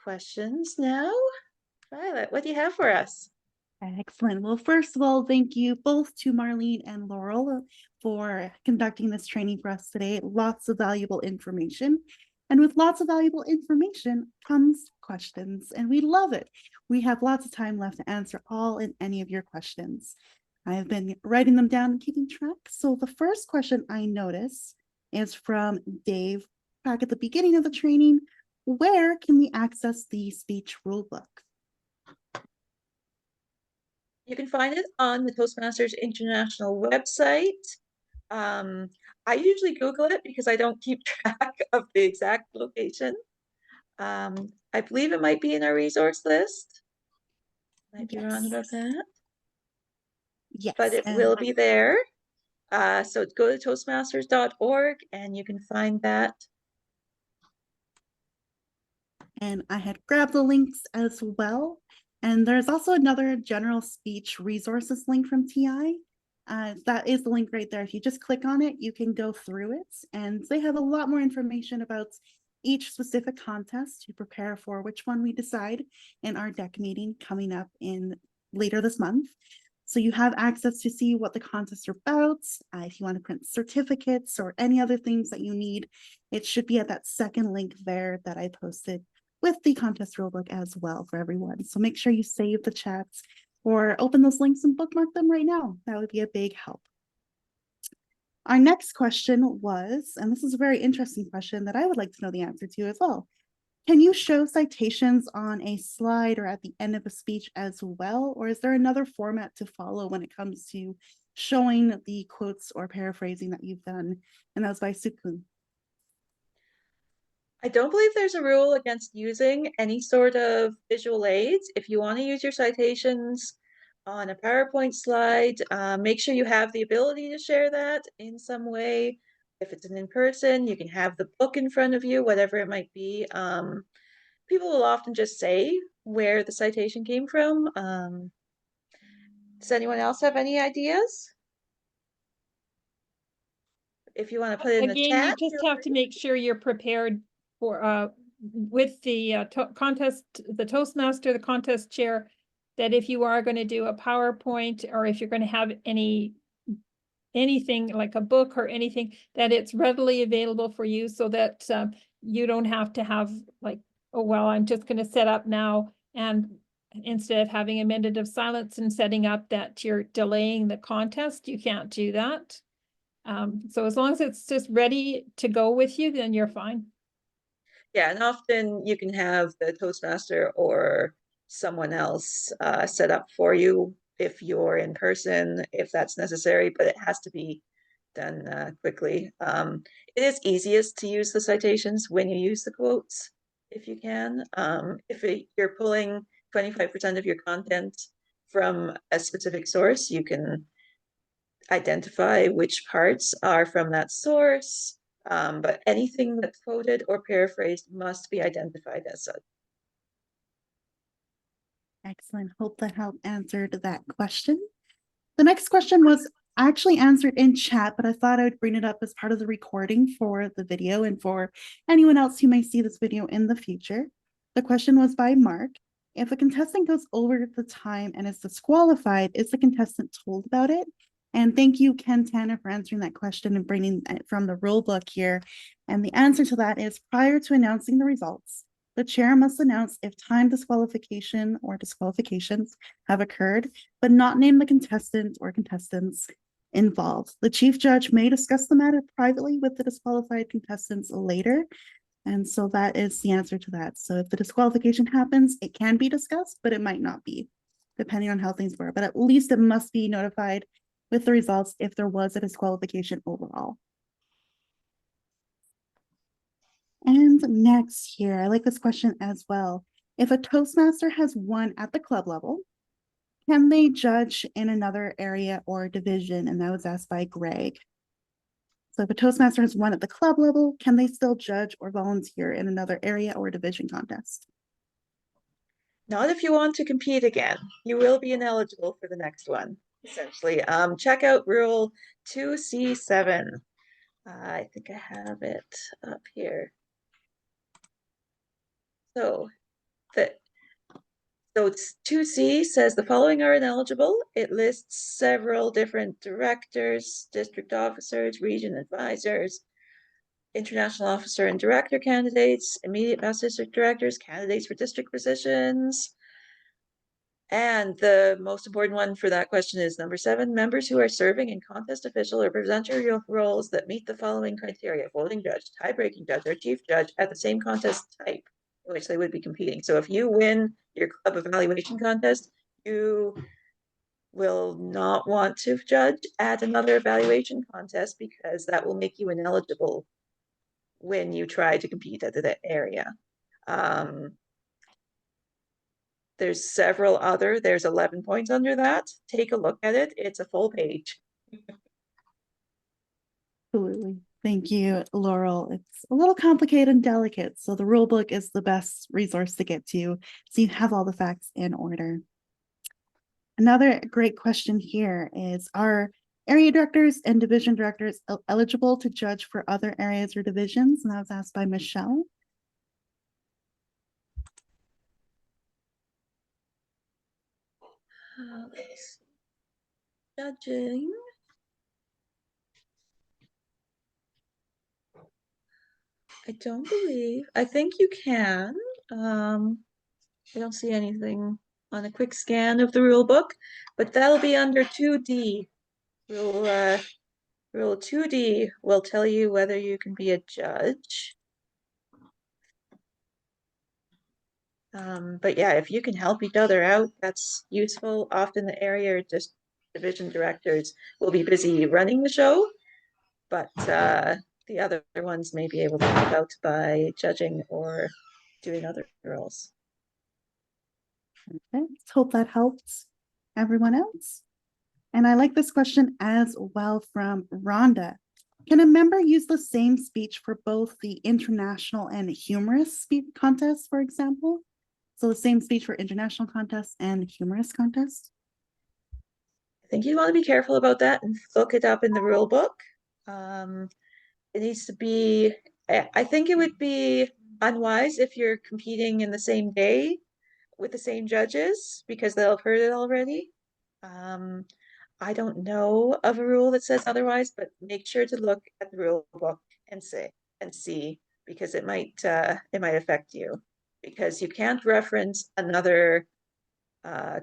questions now. Violet, what do you have for us? Excellent. Well, first of all, thank you both to Marlene and Laurel for conducting this training for us today. Lots of valuable information. And with lots of valuable information comes questions, and we love it. We have lots of time left to answer all and any of your questions. I have been writing them down and keeping track. So the first question I notice is from Dave back at the beginning of the training. Where can we access the speech rulebook? You can find it on the Toastmasters International website. I usually Google it because I don't keep track of the exact location. I believe it might be in our resource list. Might be wrong about that. Yes. But it will be there. So go to toastmasters.org and you can find that. And I had grabbed the links as well. And there's also another general speech resources link from TI. That is the link right there. If you just click on it, you can go through it. And they have a lot more information about each specific contest to prepare for which one we decide in our deck meeting coming up in later this month. So you have access to see what the contests are about. If you want to print certificates or any other things that you need, it should be at that second link there that I posted with the contest rulebook as well for everyone. So make sure you save the chats or open those links and bookmark them right now. That would be a big help. Our next question was, and this is a very interesting question that I would like to know the answer to as well. Can you show citations on a slide or at the end of a speech as well? Or is there another format to follow when it comes to showing the quotes or paraphrasing that you've done? And that was by Sukun. I don't believe there's a rule against using any sort of visual aids. If you want to use your citations on a PowerPoint slide, make sure you have the ability to share that in some way. If it's an in-person, you can have the book in front of you, whatever it might be. People will often just say where the citation came from. Does anyone else have any ideas? If you want to put it in the chat. You just have to make sure you're prepared for with the contest, the Toastmaster, the contest chair, that if you are going to do a PowerPoint, or if you're going to have anything like a book or anything, that it's readily available for you, so that you don't have to have like, oh, well, I'm just going to set up now, and instead of having a minute of silence and setting up, that you're delaying the contest. You can't do that. So as long as it's just ready to go with you, then you're fine. Yeah, and often you can have the Toastmaster or someone else set up for you if you're in person, if that's necessary, but it has to be done quickly. It is easiest to use the citations when you use the quotes, if you can. If you're pulling 25% of your content from a specific source, you can identify which parts are from that source. But anything that's quoted or paraphrased must be identified as such. Excellent. Hope that helped answered that question. The next question was actually answered in chat, but I thought I would bring it up as part of the recording for the video and for anyone else who may see this video in the future. The question was by Mark. If a contestant goes over the time and is disqualified, is the contestant told about it? And thank you, Ken Tanner, for answering that question and bringing it from the rule book here. And the answer to that is, prior to announcing the results, the chair must announce if time disqualification or disqualifications have occurred, but not name the contestant or contestants involved. The chief judge may discuss the matter privately with the disqualified contestants later. And so that is the answer to that. So if the disqualification happens, it can be discussed, but it might not be, depending on how things were. But at least it must be notified with the results if there was a disqualification overall. And next here, I like this question as well. If a Toastmaster has won at the club level, can they judge in another area or division? And that was asked by Greg. So if a Toastmaster has won at the club level, can they still judge or volunteer in another area or division contest? Not if you want to compete again. You will be ineligible for the next one, essentially. Check out Rule 2C7. I think I have it up here. So it's 2C says the following are ineligible. It lists several different directors, district officers, region advisors, international officer and director candidates, immediate past district directors, candidates for district positions. And the most important one for that question is number 7, members who are serving in contest official or presenter roles that meet the following criteria: voting judge, tie-breaking judge, or chief judge at the same contest type in which they would be competing. So if you win your club evaluation contest, you will not want to judge at another evaluation contest, because that will make you ineligible when you try to compete at that area. There's several other, there's 11 points under that. Take a look at it. It's a full page. Absolutely. Thank you, Laurel. It's a little complicated and delicate, so the rule book is the best resource to get to, so you have all the facts in order. Another great question here is, are area directors and division directors eligible to judge for other areas or divisions? And that was asked by Michelle. Judging. I don't believe, I think you can. I don't see anything on a quick scan of the rule book, but that'll be under 2D. Rule 2D will tell you whether you can be a judge. But yeah, if you can help each other out, that's useful. Often the area or just division directors will be busy running the show, but the other ones may be able to help out by judging or doing other roles. Okay, let's hope that helps everyone else. And I like this question as well from Rhonda. Can a member use the same speech for both the international and humorous speech contests, for example? So the same speech for international contests and humorous contests? I think you want to be careful about that and look it up in the rule book. It needs to be, I think it would be unwise if you're competing in the same day with the same judges because they'll have heard it already. I don't know of a rule that says otherwise, but make sure to look at the rule book and see because it might affect you because you can't reference another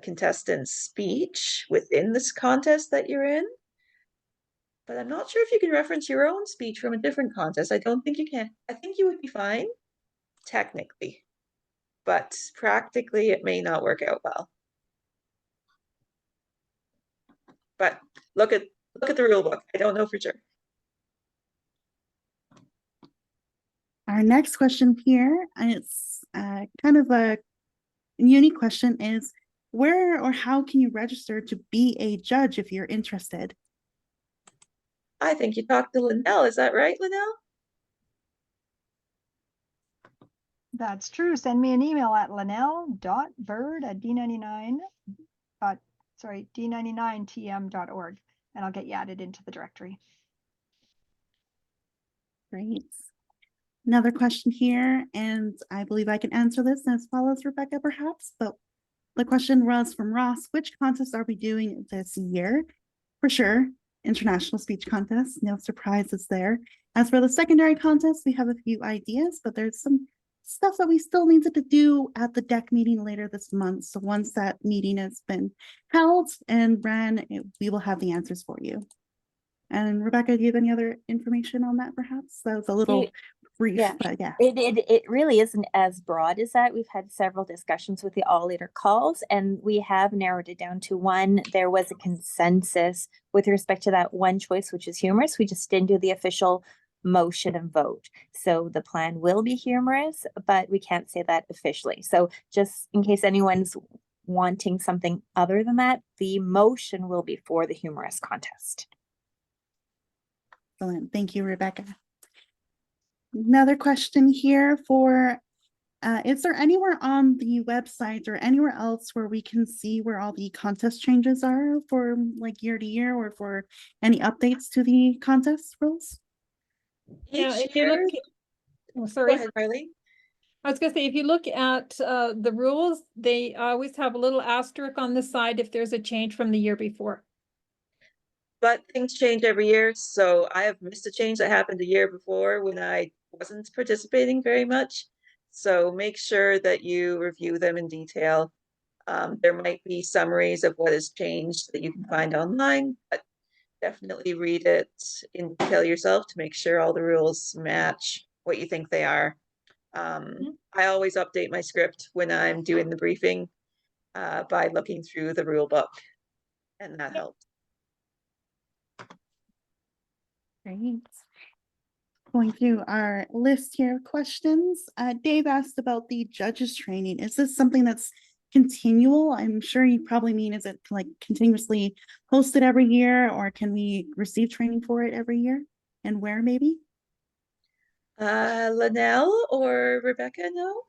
contestant's speech within this contest that you're in. But I'm not sure if you can reference your own speech from a different contest. I don't think you can. I think you would be fine, technically, but practically it may not work out well. But look at the rule book. I don't know for sure. Our next question here, and it's kind of a unique question, is where or how can you register to be a judge if you're interested? I think you talked to Linnell. Is that right, Linnell? That's true. Send me an email at d99tm.org, and I'll get you added into the directory. Great. Another question here, and I believe I can answer this as follows, Rebecca, perhaps, but the question was from Ross: which contests are we doing this year? For sure, international speech contest, no surprises there. As for the secondary contest, we have a few ideas, but there's some stuff that we still need to do at the deck meeting later this month. So once that meeting has been held and ran, we will have the answers for you. And Rebecca, do you have any other information on that perhaps? That was a little brief, but yeah. It really isn't as broad as that. We've had several discussions with the all leader calls, and we have narrowed it down to one. There was a consensus with respect to that one choice, which is humorous. We just didn't do the official motion and vote. So the plan will be humorous, but we can't say that officially. So just in case anyone's wanting something other than that, the motion will be for the humorous contest. Excellent. Thank you, Rebecca. Another question here for, is there anywhere on the website or anywhere else where we can see where all the contest changes are for like year to year or for any updates to the contest rules? Yeah, Each if you look, year- oh, Go sorry. ahead, Marlene. I was gonna say, if you look at the rules, they always have a little asterisk on the side if there's a change from the year before. But things change every year, so I have missed a change that happened a year before when I wasn't participating very much. So make sure that you review them in detail. There might be summaries of what has changed that you can find online, but definitely read it in detail yourself to make sure all the rules match what you think they are. I always update my script when I'm doing the briefing by looking through the rule book, and that helps. Great. Going through our list here of questions. Dave asked about the judges training. Is this something that's continual? I'm sure you probably mean, is it like continuously hosted every year, or can we receive training for it every year? And where maybe? Linnell or Rebecca, no?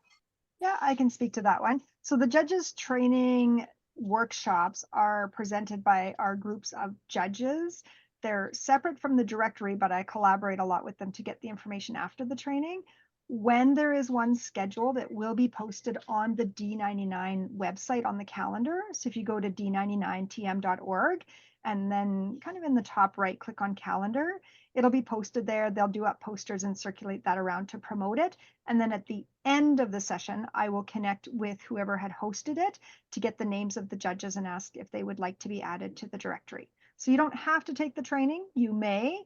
Yeah, I can speak to that one. So the judges training workshops are presented by our groups of judges. They're separate from the directory, but I collaborate a lot with them to get the information after the training. When there is one scheduled, it will be posted on the D99 website on the calendar. So if you go to d99tm.org and then kind of in the top right, click on calendar, it'll be posted there. They'll do up posters and circulate that around to promote it. And then at the end of the session, I will connect with whoever had hosted it to get the names of the judges and ask if they would like to be added to the directory. So you don't have to take the training, you may,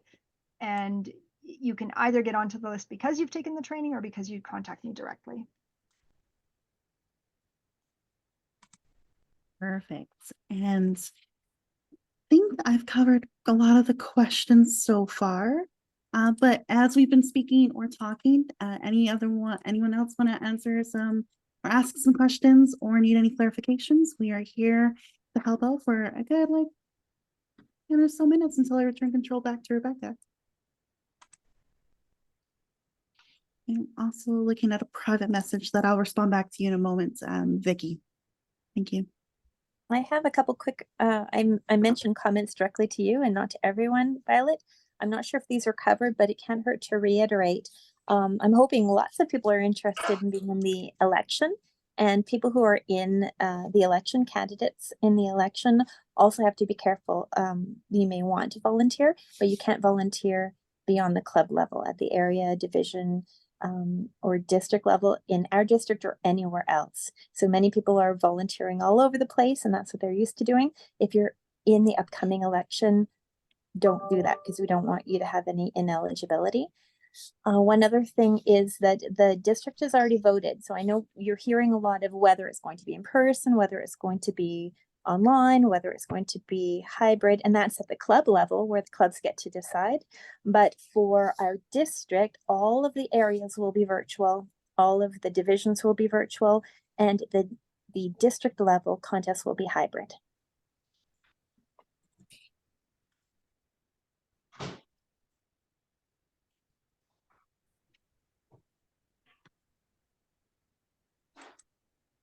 and you can either get onto the list because you've taken the training or because you contact me directly. Perfect. And I think I've covered a lot of the questions so far. But as we've been speaking or talking, anyone else want to answer some or ask some questions or need any clarifications? We are here to help out for a good or so minutes until I return control back to Rebecca. I'm also looking at a private message that I'll respond back to you in a moment, Vicky. Thank you. I have a couple quick, I mentioned comments directly to you and not to everyone, Violet. I'm not sure if these are covered, but it can't hurt to reiterate. I'm hoping lots of people are interested in being in the election. And people who are in the election, candidates in the election, also have to be careful. You may want to volunteer, but you can't volunteer beyond the club level at the area, division, or district level in our district or anywhere else. So many people are volunteering all over the place, and that's what they're used to doing. If you're in the upcoming election, don't do that because we don't want you to have any ineligibility. One other thing is that the district has already voted. So I know you're hearing a lot of whether it's going to be in person, whether it's going to be online, whether it's going to be hybrid, and that's at the club level where the clubs get to decide. But for our district, all of the areas will be virtual, all of the divisions will be virtual, and the district level contest will be hybrid.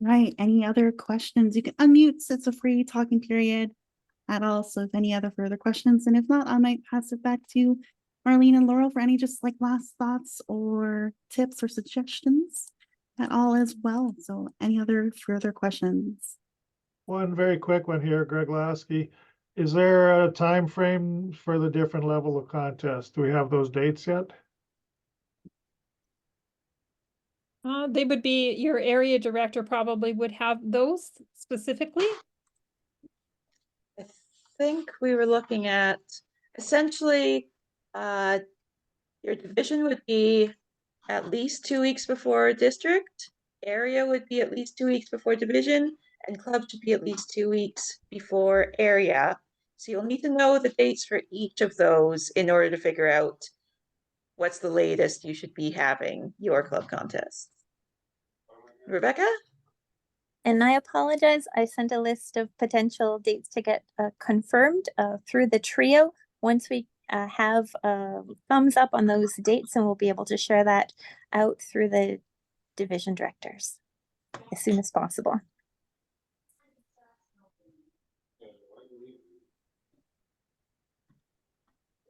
Right. Any other questions? You can unmute. It's a free talking period at all. So if any other further questions, and if not, I might pass it back to Marlene and Laurel for any just like last thoughts or tips or suggestions at all as well. So any other further questions? One very quick one here, Greg Lasky. Is there a time frame for the different level of contest? Do we have those dates yet? They would be, your area director probably would have those specifically. I think we were looking at essentially your division would be at least 2 weeks before district, area would be at least 2 weeks before division, and club should be at least 2 weeks before area. So you'll need to know the dates for each of those in order to figure out what's the latest you should be having your club contest. Rebecca? And I apologize, I sent a list of potential dates to get confirmed through the trio. Once we have thumbs up on those dates, and we'll be able to share that out through the division directors as soon as possible.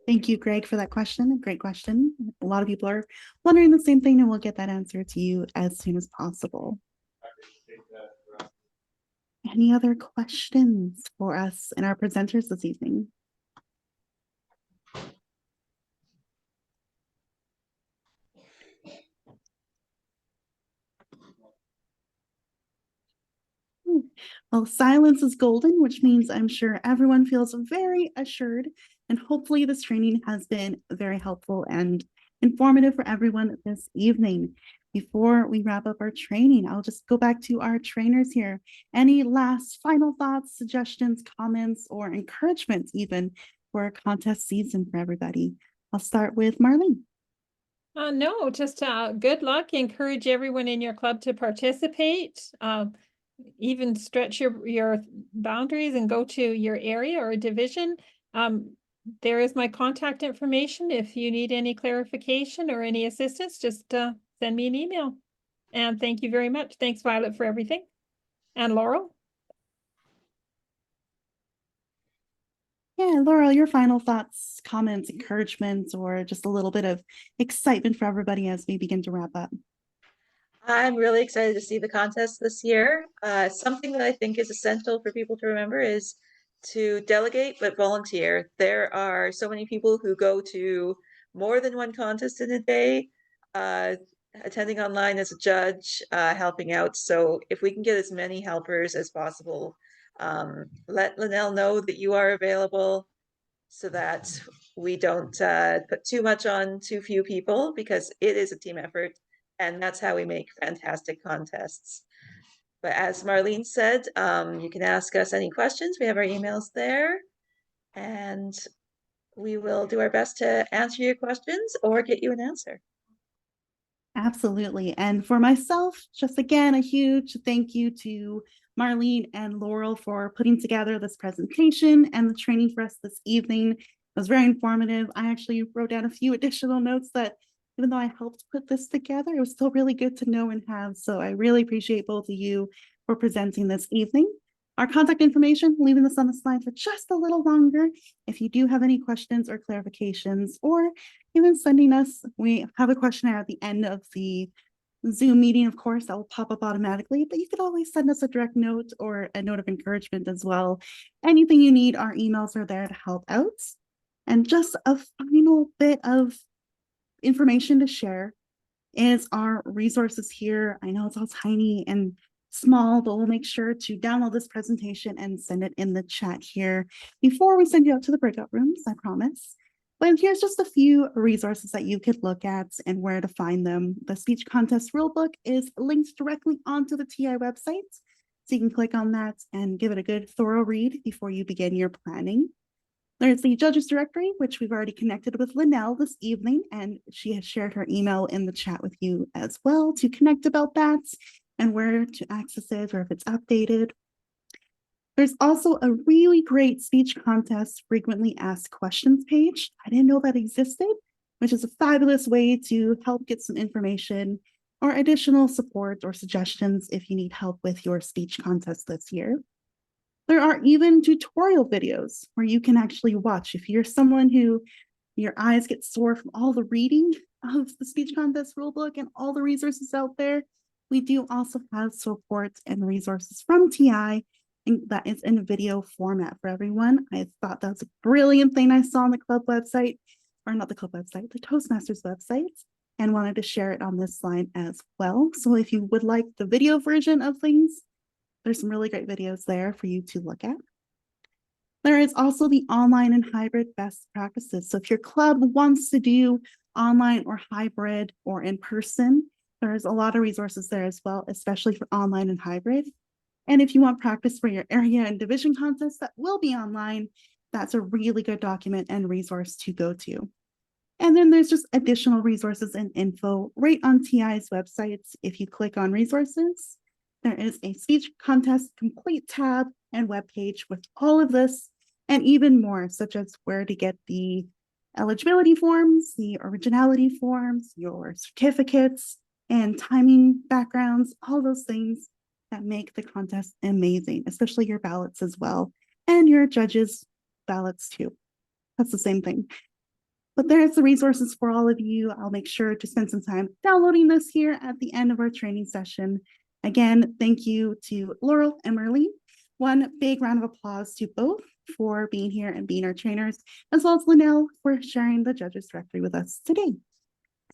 Thank you, Greg, for that question. Great question. A lot of people are wondering the same thing, and we'll get that answer to you as soon as possible. Any other questions for us and our presenters this evening? Well, silence is golden, which means I'm sure everyone feels very assured, and hopefully this training has been very helpful and informative for everyone this evening. Before we wrap up our training, I'll just go back to our trainers here. Any last final thoughts, suggestions, comments, or encouragements even for our contest season for everybody? I'll start with Marlene. No, just good luck. Encourage everyone in your club to participate. Even stretch your boundaries and go to your area or division. There is my contact information. If you need any clarification or any assistance, just send me an email. And thank you very much. Thanks, Violet, for everything. And Laurel? Yeah, Laurel, your final thoughts, comments, encouragements, or just a little bit of excitement for everybody as we begin to wrap up. I'm really excited to see the contest this year. Something that I think is essential for people to remember is to delegate but volunteer. There are so many people who go to more than one contest in a day, attending online as a judge, helping out. So if we can get as many helpers as possible, let Linnell know that you are available so that we don't put too much on too few people, because it is a team effort. And that's how we make fantastic contests. But as Marlene said, you can ask us any questions. We have our emails there, and we will do our best to answer your questions or get you an answer. Absolutely. And for myself, just again, a huge thank you to Marlene and Laurel for putting together this presentation and the training for us this evening. It was very informative. I actually wrote down a few additional notes that, even though I helped put this together, it was still really good to know and have. So I really appreciate both of you for presenting this evening. Our contact information, leaving this on the slide for just a little longer. If you do have any questions or clarifications, or even sending us, we have a questionnaire at the end of the Zoom meeting, of course, that will pop up automatically, but you could always send us a direct note or a note of encouragement as well. Anything you need, our emails are there to help out. And just a final bit of information to share is our resources here. I know it's all tiny and small, but we'll make sure to download this presentation and send it in the chat here before we send you out to the breakout rooms, I promise. But here's just a few resources that you could look at and where to find them. The speech contest rulebook is linked directly onto the TI website. So you can click on that and give it a good thorough read before you begin your planning. There's the judges directory, which we've already connected with Linnell this evening, and she has shared her email in the chat with you as well to connect about that and where to access it or if it's updated. There's also a really great speech contest frequently asked questions page. I didn't know that existed, which is a fabulous way to help get some information or additional support or suggestions if you need help with your speech contest this year. There are even tutorial videos where you can actually watch. If you're someone who your eyes get sore from all the reading of the speech contest rulebook and all the resources out there, we do also have support and resources from TI, and that is in video format for everyone. I thought that was a brilliant thing I saw on the club website, or not the club website, the Toastmasters website, and wanted to share it on this slide as well. So if you would like the video version of things, there's some really great videos there for you to look at. There is also the online and hybrid best practices. So if your club wants to do online or hybrid or in person, there's a lot of resources there as well, especially for online and hybrid. And if you want practice for your area and division contests that will be online, that's a really good document and resource to go to. And then there's just additional resources and info right on TI's websites. If you click on resources, there is a speech contest complete tab and webpage with all of this and even more, such as where to get the eligibility forms, the originality forms, your certificates, and timing backgrounds, all those things that make the contest amazing, especially your ballots as well, and your judges' ballots too. That's the same thing. But there's the resources for all of you. I'll make sure to spend some time downloading this here at the end of our training session. Again, thank you to Laurel and Maureen. One big round of applause to both for being here and being our trainers, as well as Linnell for sharing the judges directory with us today.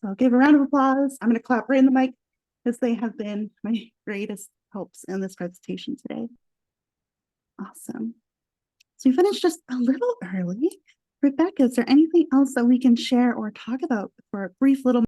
So I'll give a round of applause. I'm going to clap right in the mic because they have been my greatest helps in this presentation today. Awesome. So we finished just a little early. Rebecca, is there anything else that we can share or talk about for a brief little